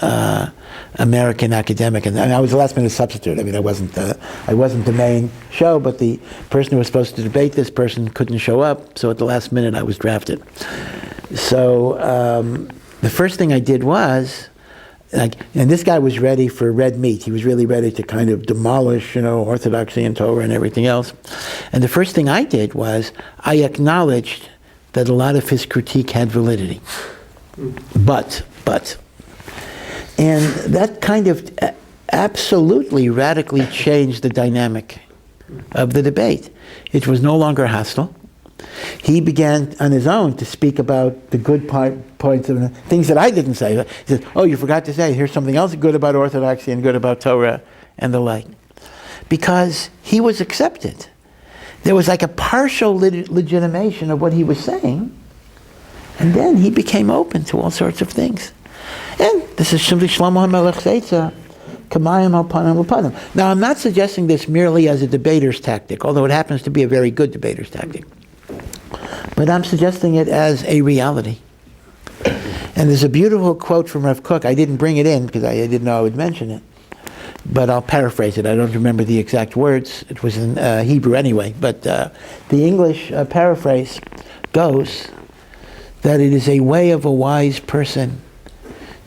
[SPEAKER 1] American academic, and I was a last-minute substitute. I mean, I wasn't the main show, but the person who was supposed to debate this person couldn't show up, so at the last minute I was drafted. So the first thing I did was, and this guy was ready for red meat. He was really ready to kind of demolish, orthodoxy and Torah and everything else. And the first thing I did was I acknowledged that a lot of his critique had validity. But. And that kind of absolutely radically changed the dynamic of the debate. It was no longer hostile. He began on his own to speak about the good points of things that I didn't say. He said, oh, you forgot to say, here's something else good about orthodoxy and good about Torah and the like. Because he was accepted. There was like a partial legitimation of what he was saying, and then he became open to all sorts of things. And this is simply Shlomo HaMelech Zeitza, Kamayama Lopez. Now, I'm not suggesting this merely as a debater's tactic, although it happens to be a very good debater's tactic. But I'm suggesting it as a reality. And there's a beautiful quote from Rav Kook. I didn't bring it in because I didn't know I would mention it. But I'll paraphrase it. I don't remember the exact words. It was in Hebrew anyway. But the English paraphrase goes that it is a way of a wise person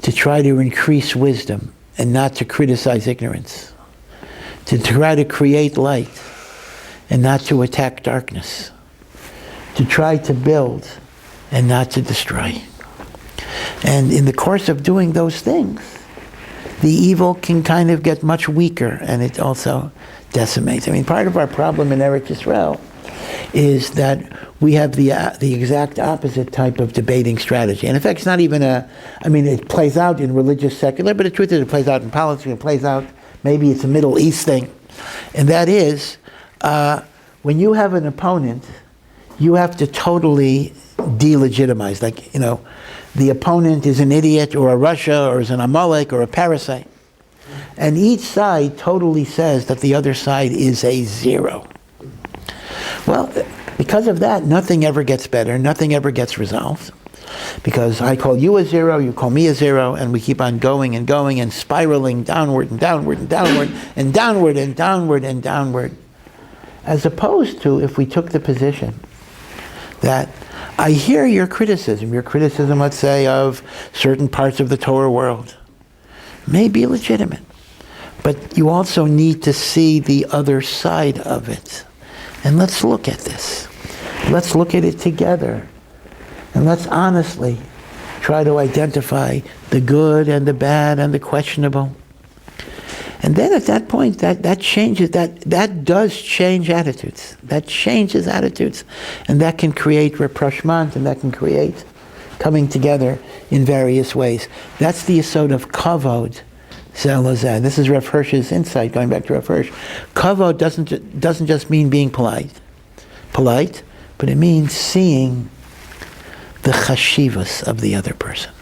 [SPEAKER 1] to try to increase wisdom and not to criticize ignorance. To try to create light and not to attack darkness. To try to build and not to destroy. And in the course of doing those things, the evil can kind of get much weaker, and it also decimates. I mean, part of our problem in Eretz Yisrael is that we have the exact opposite type of debating strategy. And in fact, it's not even it plays out in religious secular, but the truth is it plays out in politics, it plays out, maybe it's a Middle East thing. And that is, when you have an opponent, you have to totally delegitimize. Like, the opponent is an idiot or a Russia or is an Amalek or a parasite. And each side totally says that the other side is a zero. Well, because of that, nothing ever gets better, nothing ever gets resolved. Because I call you a zero, you call me a zero, and we keep on going and going and spiraling downward and downward and downward and downward and downward and downward. As opposed to if we took the position that I hear your criticism, let's say, of certain parts of the Torah world may be legitimate, but you also need to see the other side of it. And let's look at this. Let's look at it together. And let's honestly try to identify the good and the bad and the questionable. And then at that point, that changes, that does change attitudes. That changes attitudes. And that can create rapprochement, and that can create coming together in various ways. That's the yesod of kavod, Salazar. This is Rav Hirsch's insight, going back to Rav Hirsch. Kavod doesn't just mean being polite, but it means seeing the chashivas of the other person.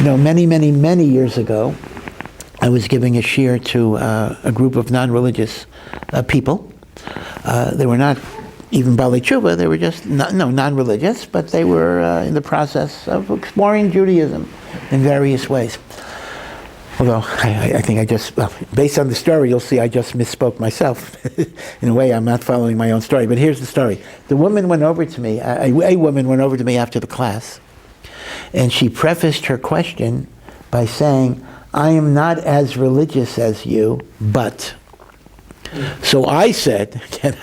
[SPEAKER 1] Many, many, many years ago, I was giving a shiur to a group of non-religious people. They were not even Balei Tshuva, they were just non-religious, but they were in the process of exploring Judaism in various ways. Although I think based on the story, you'll see I just misspoke myself. In a way, I'm not following my own story. But here's the story. The woman went over to me, a woman went over to me after the class, and she prefaced her question by saying, I am not as religious as you, but. So I said, again,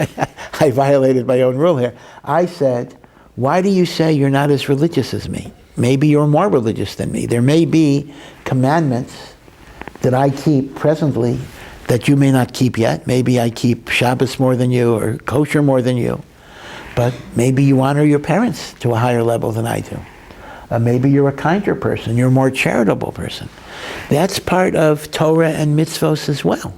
[SPEAKER 1] I violated my own rule here. I said, why do you say you're not as religious as me? Maybe you're more religious than me. There may be commandments that I keep presently that you may not keep yet. Maybe I keep Shabbos more than you or kosher more than you. But maybe you honor your parents to a higher level than I do. Maybe you're a kinder person. You're a more charitable person. That's part of Torah and mitzvos as well.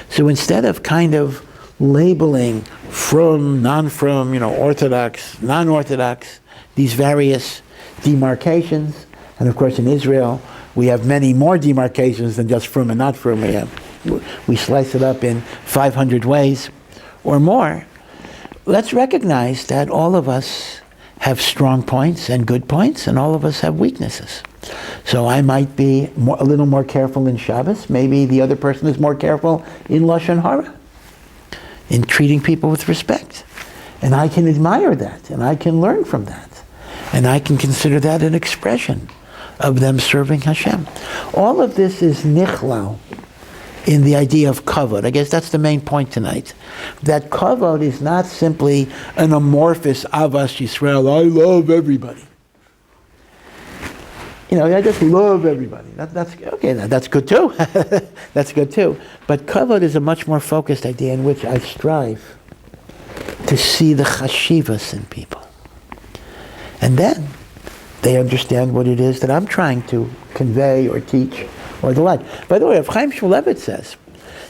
[SPEAKER 1] So instead of kind of labeling from, non-from, orthodox, non-orthodox, these various
[SPEAKER 3] demarcations. And of course in Israel, we have many more demarcations than just frum and not frum. We slice it up in 500 ways or more. Let's recognize that all of us have strong points and good points, and all of us have weaknesses. So I might be a little more careful in Shabbos. Maybe the other person is more careful in Lashon Hara, in treating people with respect. And I can admire that, and I can learn from that. And I can consider that an expression of them serving Hashem. All of this is nichlal in the idea of kavod. I guess that's the main point tonight. That kavod is not simply an amorphous avas Yisroel, I love everybody. I just love everybody. That's okay. That's good too. That's good too. But kavod is a much more focused idea in which I strive to see the chashivas in people. And then they understand what it is that I'm trying to convey or teach or the like. By the way, Rav Chaim Shmulevitz says,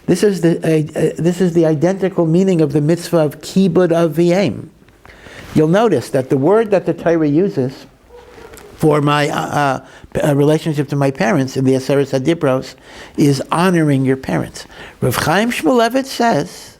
[SPEAKER 3] this is the identical meaning of the mitzvah of kibud aviyim. You'll notice that the word that the Torah uses for my relationship to my parents in the Aseret HaDibros is honoring your parents. Rav Chaim Shmulevitz says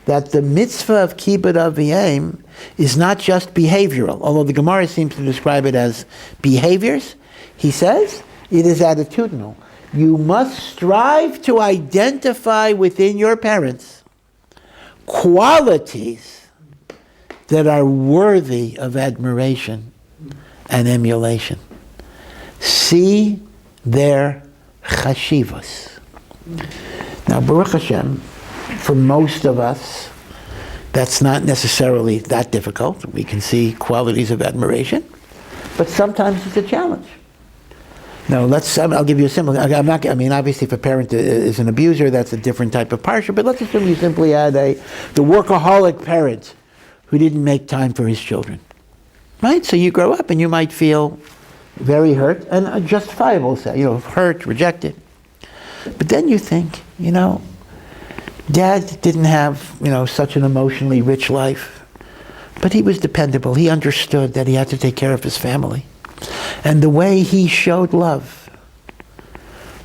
[SPEAKER 3] that the mitzvah of kibud aviyim is not just behavioral, although the Gemara seems to describe it as behaviors. He says it is attitudinal. You must strive to identify within your parents qualities that are worthy of admiration and emulation. See their chashivas. Now, Baruch Hashem, for most of us, that's not necessarily that difficult. We can see qualities of admiration, but sometimes it's a challenge. Now, I'll give you a simple, obviously if a parent is an abuser, that's a different type of parsha, but let's assume you simply had the workaholic parent who didn't make time for his children. Right? So you grow up and you might feel very hurt, and justifiable, hurt, rejected. But then you think, Dad didn't have, such an emotionally rich life, but he was dependable. He understood that he had to take care of his family. And the way he showed love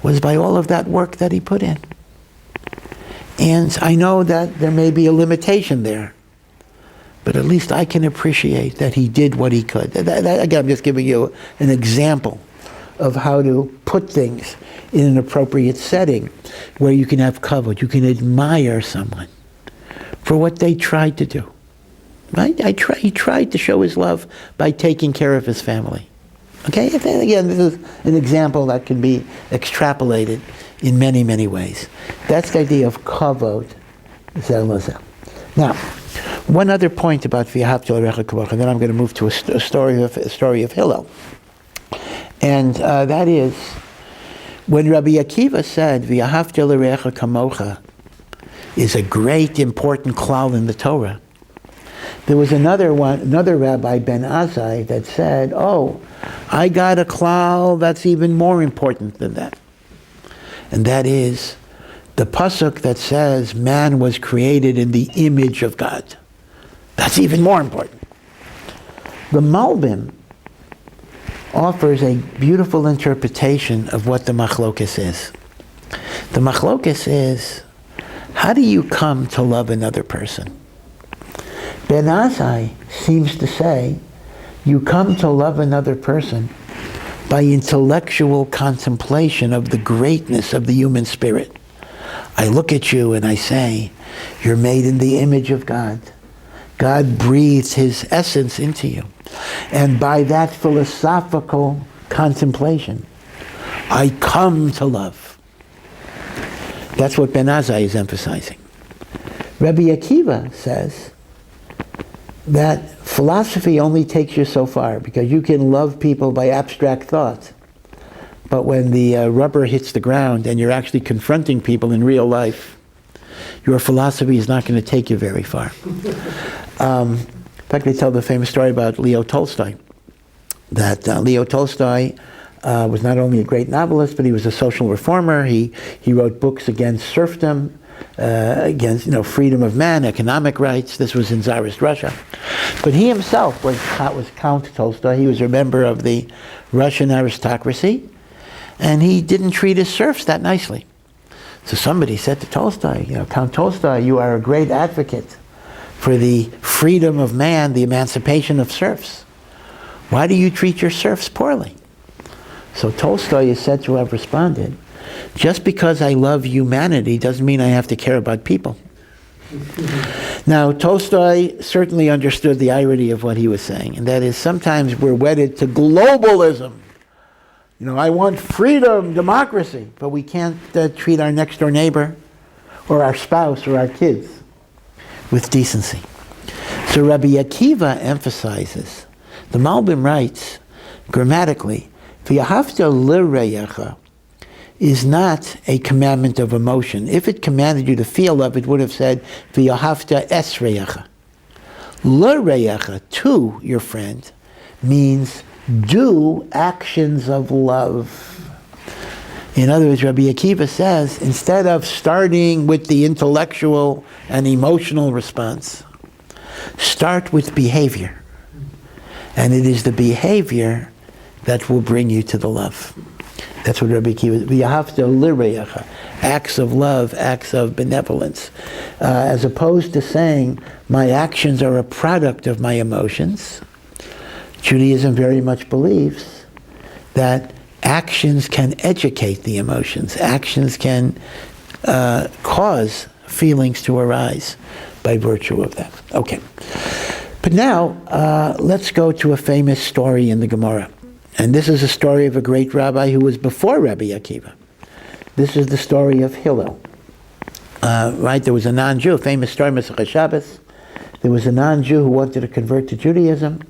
[SPEAKER 3] was by all of that work that he put in. And I know that there may be a limitation there, but at least I can appreciate that he did what he could. Again, I'm just giving you an example of how to put things in an appropriate setting where you can have kavod, you can admire someone for what they tried to do. Right? He tried to show his love by taking care of his family. Okay? Again, this is an example that can be extrapolated in many, many ways. That's the idea of kavod. Now, one other point about v'ahavta l'recha kamocha, and then I'm going to move to a story of Hillel. And that is, when Rabbi Akiva said, v'ahavta l'recha kamocha is a great, important klal in the Torah, there was another Rabbi Ben Azai that said, I got a klal that's even more important than that. And that is the pasuk that says man was created in the image of God. That's even more important. The Malbim offers a beautiful interpretation of what the machlokes is. The machlokes is, how do you come to love another person? Ben Azai seems to say, you come to love another person by intellectual contemplation of the greatness of the human spirit. I look at you and I say, you're made in the image of God. God breathes his essence into you. And by that philosophical contemplation, I come to love. That's what Ben Azai is emphasizing. Rabbi Akiva says that philosophy only takes you so far, because you can love people by abstract thought. But when the rubber hits the ground and you're actually confronting people in real life, your philosophy is not going to take you very far. In fact, they tell the famous story about Leo Tolstoy. That Leo Tolstoy was not only a great novelist, but he was a social reformer. He wrote books against serfdom. against freedom of man, economic rights. This was in Tsarist Russia. But he himself was Count Tolstoy. He was a member of the Russian aristocracy, and he didn't treat his serfs that nicely. So somebody said to Tolstoy, Count Tolstoy, you are a great advocate for the freedom of man, the emancipation of serfs. Why do you treat your serfs poorly? So Tolstoy is said to have responded, just because I love humanity doesn't mean I have to care about people. Now, Tolstoy certainly understood the irony of what he was saying, and that is sometimes we're wedded to globalism. I want freedom, democracy, but we can't treat our next door neighbor or our spouse or our kids with decency. So Rabbi Akiva emphasizes, the Malbim writes grammatically, V'yahavta l'reyecha is not a commandment of emotion. If it commanded you to feel love, it would have said, V'yahavta es reyecha. L'reyecha, to your friend, means do actions of love. In other words, Rabbi Akiva says, instead of starting with the intellectual and emotional response, start with behavior. And it is the behavior that will bring you to the love. That's what Rabbi Akiva, v'yahavta l'reyecha, acts of love, acts of benevolence. As opposed to saying, my actions are a product of my emotions, Judaism very much believes that actions can educate the emotions. Actions can cause feelings to arise by virtue of that. Okay. But now, let's go to a famous story in the Gemara. And this is a story of a great rabbi who was before Rabbi Akiva. This is the story of Hillel. Right? There was a non-Jew, famous story, Masechet Shabbos. There was a non-Jew who wanted to convert to Judaism.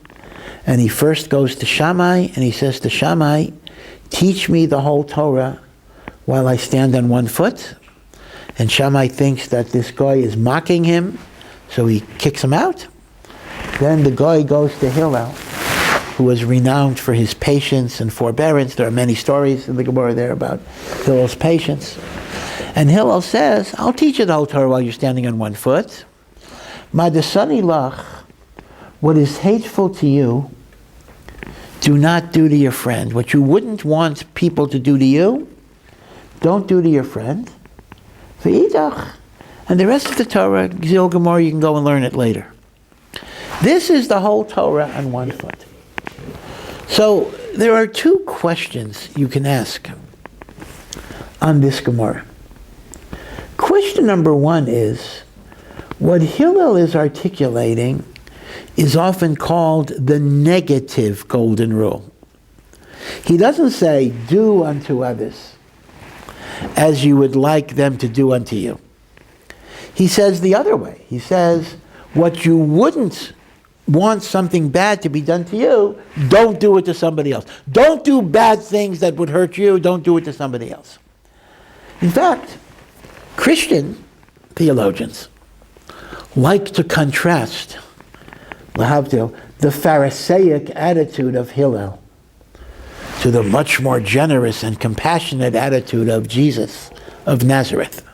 [SPEAKER 3] And he first goes to Shammai, and he says to Shammai, teach me the whole Torah while I stand on one foot. And Shammai thinks that this guy is mocking him, so he kicks him out. Then the guy goes to Hillel, who was renowned for his patience and forbearance. There are many stories in the Gemara there about Hillel's patience. And Hillel says, I'll teach you the whole Torah while you're standing on one foot. Madasani lach, what is hateful to you, do not do to your friend. What you wouldn't want people to do to you, don't do to your friend. V'idach. And the rest of the Torah, Gzil Gemara, you can go and learn it later. This is the whole Torah on one foot. So there are two questions you can ask on this Gemara. Question number one is, what Hillel is articulating is often called the negative golden rule. He doesn't say, do unto others as you would like them to do unto you. He says the other way. He says, what you wouldn't want something bad to be done to you, don't do it to somebody else. Don't do bad things that would hurt you, don't do it to somebody else. In fact, Christian theologians like to contrast the Pharisaic attitude of Hillel to the much more generous and compassionate attitude of Jesus of Nazareth.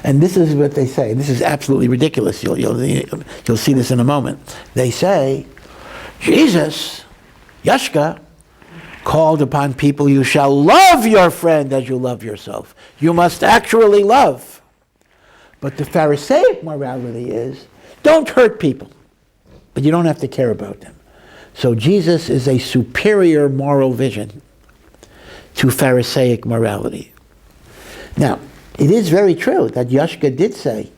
[SPEAKER 3] And this is what they say. This is absolutely ridiculous. You'll see this in a moment. They say, Jesus, Yashka, called upon people, you shall love your friend as you love yourself. You must actually love. But the Pharisaic morality is, don't hurt people, but you don't have to care about them. So Jesus is a superior moral vision to Pharisaic morality. Now, it is very true that Yashka did say,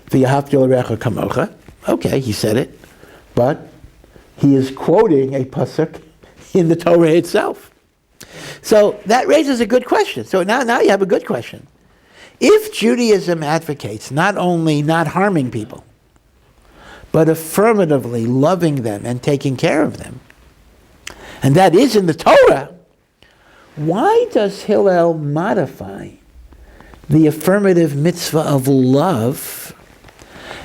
[SPEAKER 3] V'yahavta l'recha kamocha. Okay, he said it, but he is quoting a pasuk in the Torah itself. So that raises a good question. So now you have a good question. If Judaism advocates not only not harming people, but affirmatively loving them and taking care of them, and that is in the Torah, why does Hillel modify the affirmative mitzvah of love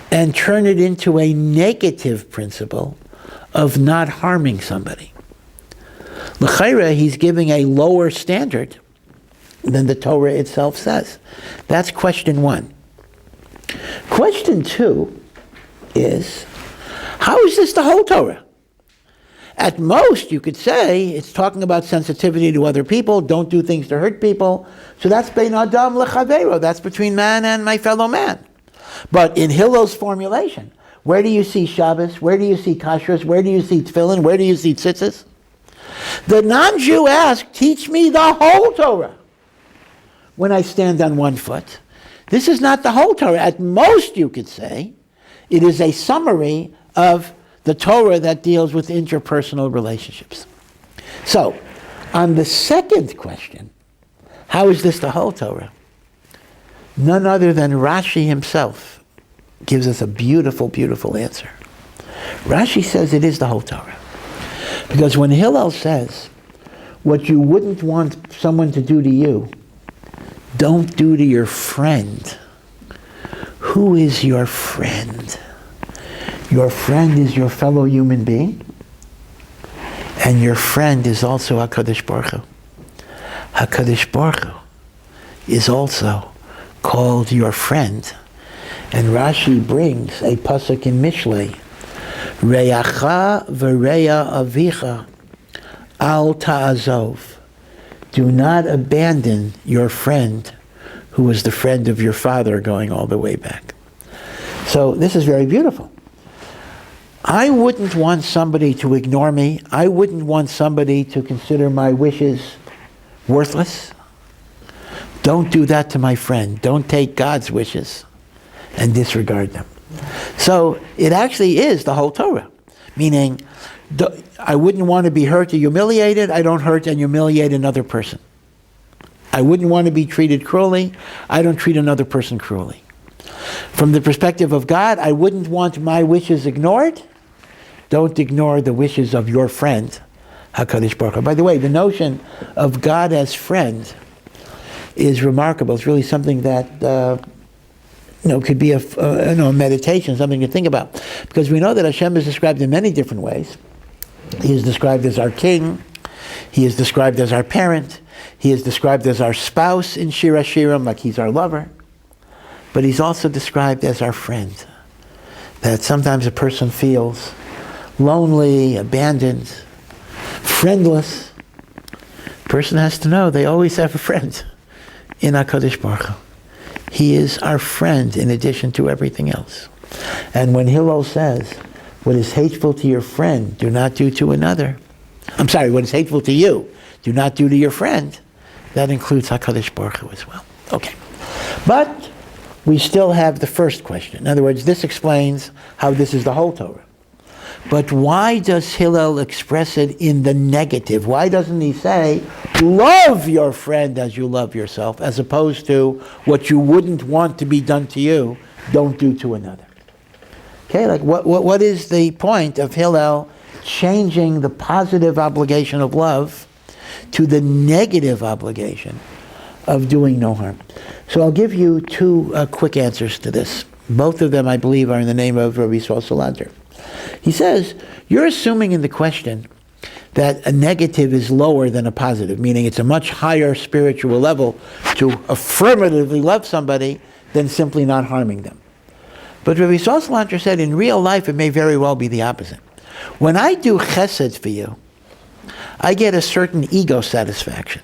[SPEAKER 3] and turn it into a negative principle of not harming somebody? L'chaira, he's giving a lower standard than the Torah itself says. That's question one. Question 2 is, how is this the whole Torah? At most, you could say it's talking about sensitivity to other people, don't do things to hurt people. So that's bein adam lechavero, that's between man and my fellow man. But in Hillel's formulation, where do you see Shabbos? Where do you see kashrus? Where do you see tefillin? Where do you see tzitzis? The non-Jew asks, teach me the whole Torah when I stand on one foot. This is not the whole Torah. At most, you could say, it is a summary of the Torah that deals with interpersonal relationships. So, on the second question, how is this the whole Torah? None other than Rashi himself gives us a beautiful, beautiful answer. Rashi says it is the whole Torah. Because when Hillel says, what you wouldn't want someone to do to you, don't do to your friend. Who is your friend? Your friend is your fellow human being, and your friend is also HaKadosh Baruch Hu. HaKadosh Baruch Hu is also called your friend. And Rashi brings a pasuk in Mishlei, Reyacha v'reya avicha al ta'azov. Do not abandon your friend who was the friend of your father going all the way back. So this is very beautiful. I wouldn't want somebody to ignore me. I wouldn't want somebody to consider my wishes worthless. Don't do that to my friend. Don't take God's wishes and disregard them. So it actually is the whole Torah, meaning I wouldn't want to be hurt or humiliated. I don't hurt and humiliate another person. I wouldn't want to be treated cruelly. I don't treat another person cruelly. From the perspective of God, I wouldn't want my wishes ignored. Don't ignore the wishes of your friend, HaKadosh Baruch Hu. By the way, the notion of God as friend is remarkable. It's really something that could be a meditation, something to think about. Because we know that Hashem is described in many different ways. He is described as our king. He is described as our parent. He is described as our spouse in Shir HaShirim, like he's our lover. But he's also described as our friend. That sometimes a person feels lonely, abandoned, friendless. A person has to know they always have a friend in HaKadosh Baruch Hu. He is our friend in addition to everything else. And when Hillel says, what is hateful to your friend, do not do to another. What is hateful to you, do not do to your friend. That includes HaKadosh Baruch Hu as well. Okay. But we still have the first question. In other words, this explains how this is the whole Torah. But why does Hillel express it in the negative? Why doesn't he say, love your friend as you love yourself, as opposed to what you wouldn't want to be done to you, don't do to another? Okay, like what is the point of Hillel changing the positive obligation of love to the negative obligation of doing no harm? So I'll give you two quick answers to this. Both of them, I believe, are in the name of Rabbi Yisrael Salazar. He says, you're assuming in the question that a negative is lower than a positive, meaning it's a much higher spiritual level to affirmatively love somebody than simply not harming them. But Rabbi Yisrael Salazar said, in real life, it may very well be the opposite. When I do chesed for you, I get a certain ego satisfaction.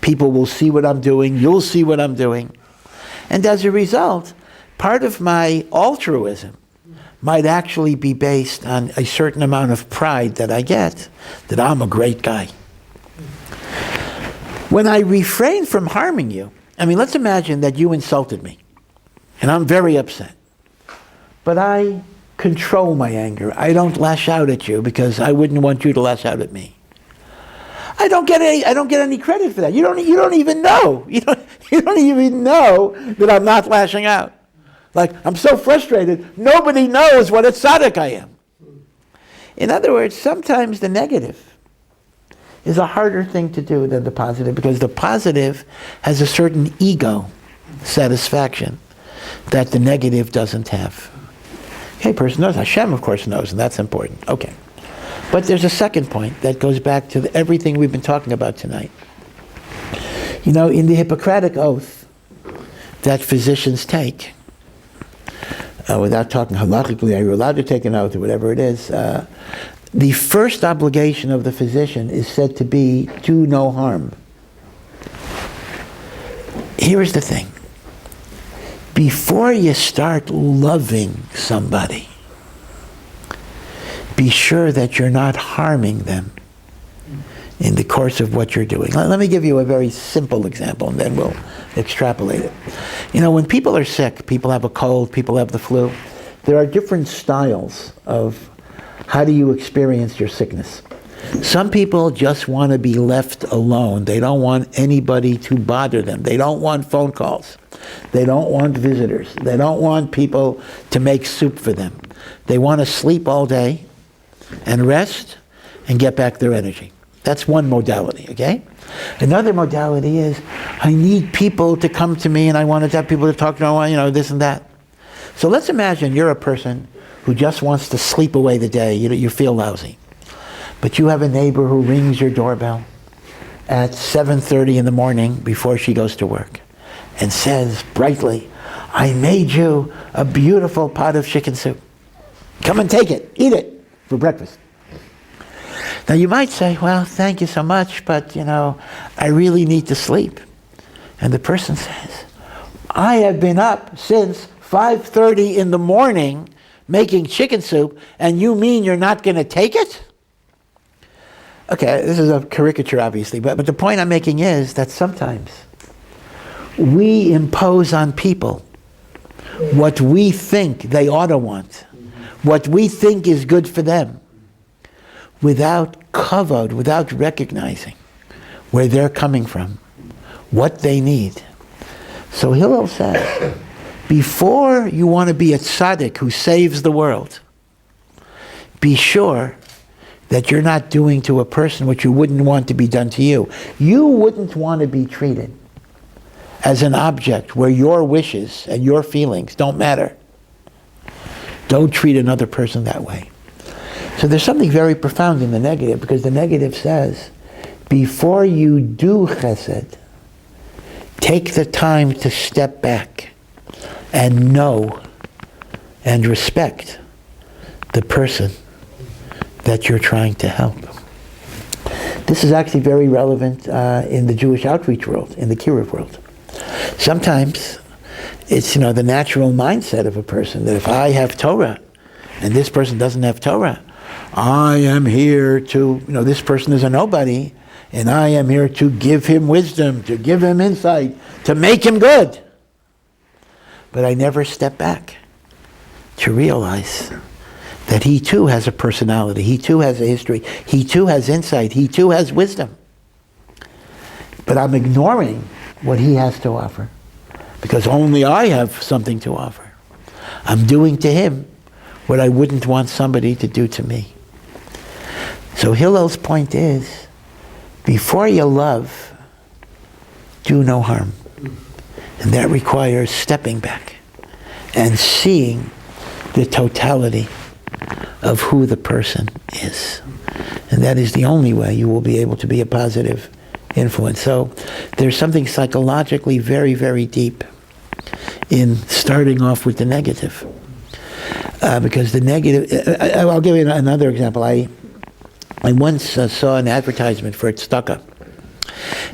[SPEAKER 3] People will see what I'm doing, you'll see what I'm doing. And as a result, part of my altruism might actually be based on a certain amount of pride that I get, that I'm a great guy. When I refrain from harming you, let's imagine that you insulted me, and I'm very upset. But I control my anger. I don't lash out at you because I wouldn't want you to lash out at me. I don't get any credit for that. You don't even know. You don't even know that I'm not lashing out. Like, I'm so frustrated, nobody knows what a tzaddik I am. In other words, sometimes the negative is a harder thing to do than the positive, because the positive has a certain ego satisfaction that the negative doesn't have. Okay, person knows. Hashem, of course, knows, and that's important. Okay. But there's a second point that goes back to everything we've been talking about tonight. In the Hippocratic Oath that physicians take, without talking halachically, are you allowed to take an oath or whatever it is? The first obligation of the physician is said to be do no harm. Here is the thing. Before you start loving somebody, be sure that you're not harming them in the course of what you're doing. Let me give you a very simple example, and then we'll extrapolate it. You know, when people are sick, people have a cold, people have the flu, there are different styles of how do you experience your sickness. Some people just want to be left alone. They don't want anybody to bother them. They don't want phone calls. They don't want visitors. They don't want people to make soup for them. They want to sleep all day and rest and get back their energy. That's one modality, okay? Another modality is, I need people to come to me and I want to have people to talk to, you know, this and that. So let's imagine you're a person who just wants to sleep away the day. You feel lousy. But you have a neighbor who rings your doorbell at 7:30 in the morning before she goes to work and says brightly, I made you a beautiful pot of chicken soup. Come and take it, eat it for breakfast. Now you might say, well, thank you so much, but you know, I really need to sleep. And the person says, I have been up since 5:30 in the morning making chicken soup, and you mean you're not going to take it? Okay, this is a caricature, obviously, but the point I'm making is that sometimes we impose on people what we think they ought to want, what we think is good for them, without kavod, without recognizing where they're coming from, what they need. So Hillel says, before you want to be a tzaddik who saves the world, be sure that you're not doing to a person what you wouldn't want to be done to you. You wouldn't want to be treated as an object where your wishes and your feelings don't matter. Don't treat another person that way. So there's something very profound in the negative, because the negative says, before you do chesed, take the time to step back and know and respect the person that you're trying to help. This is actually very relevant in the Jewish outreach world, in the kiruv world. Sometimes it's, you know, the natural mindset of a person that if I have Torah and this person doesn't have Torah, I am here to, you know, this person is a nobody, and I am here to give him wisdom, to give him insight, to make him good. But I never step back to realize that he too has a personality, he too has a history, he too has insight, he too has wisdom. But I'm ignoring what he has to offer, because only I have something to offer. I'm doing to him what I wouldn't want somebody to do to me. So Hillel's point is, before you love, do no harm. And that requires stepping back and seeing the totality of who the person is. And that is the only way you will be able to be a positive influence. So there's something psychologically very, very deep in starting off with the negative. Because the negative, I'll give you another example. I once saw an advertisement for tzedakah.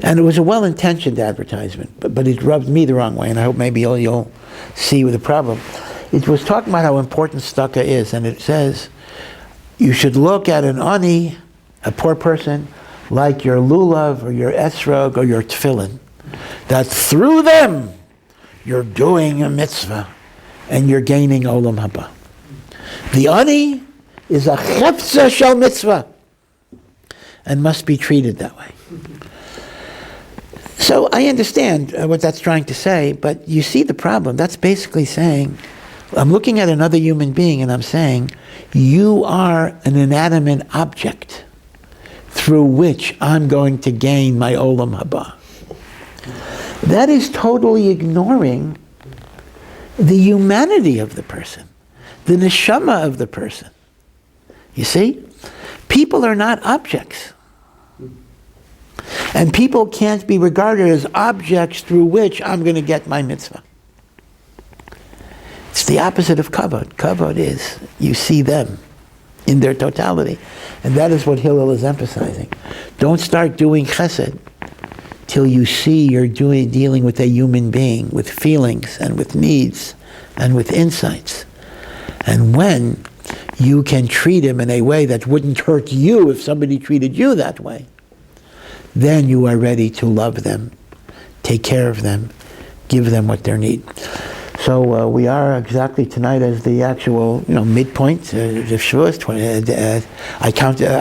[SPEAKER 3] And it was a well-intentioned advertisement, but it rubbed me the wrong way, and I hope maybe you'll see the problem. It was talking about how important tzedakah is, and it says, you should look at an ani, a poor person, like your lulav or your esrog or your tefillin, that through them you're doing a mitzvah and you're gaining olam haba. The ani is a chefza shel mitzvah and must be treated that way. So I understand what that's trying to say, but you see the problem. That's basically saying, I'm looking at another human being and I'm saying, you are an inanimate object through which I'm going to gain my olam haba. That is totally ignoring the humanity of the person, the Neshamah of the person. You see? People are not objects. And people can't be regarded as objects through which I'm going to get my mitzvah. It's the opposite of kavod. Kavod is you see them in their totality. And that is what Hillel is emphasizing. Don't start doing chesed till you see you're dealing with a human being, with feelings and with needs and with insights. And when you can treat him in a way that wouldn't hurt you if somebody treated you that way, then you are ready to love them, take care of them, give them what they need. So we are exactly tonight as the actual, midpoint of Shavuos. I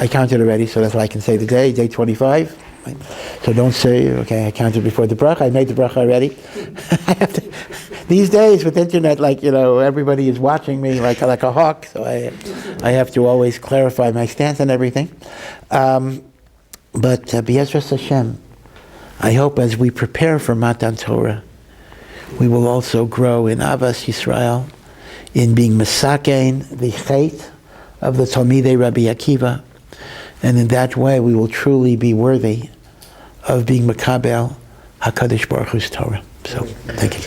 [SPEAKER 3] counted already, so that's why I can say the day 25. Right? So don't say, okay, I counted before the bracha. I made the bracha already. I have to, these days with internet, everybody is watching me like a hawk. So I have to always clarify my stance and everything. But B'ezras Hashem, I hope as we prepare for Matan Torah, we will also grow in Avas Yisroel, in being Mesakein, the Chait of the Talmidei Rabbi Akiva, and in that way we will truly be worthy of being Makabel HaKadosh Baruch Hu's Torah. So, thank you.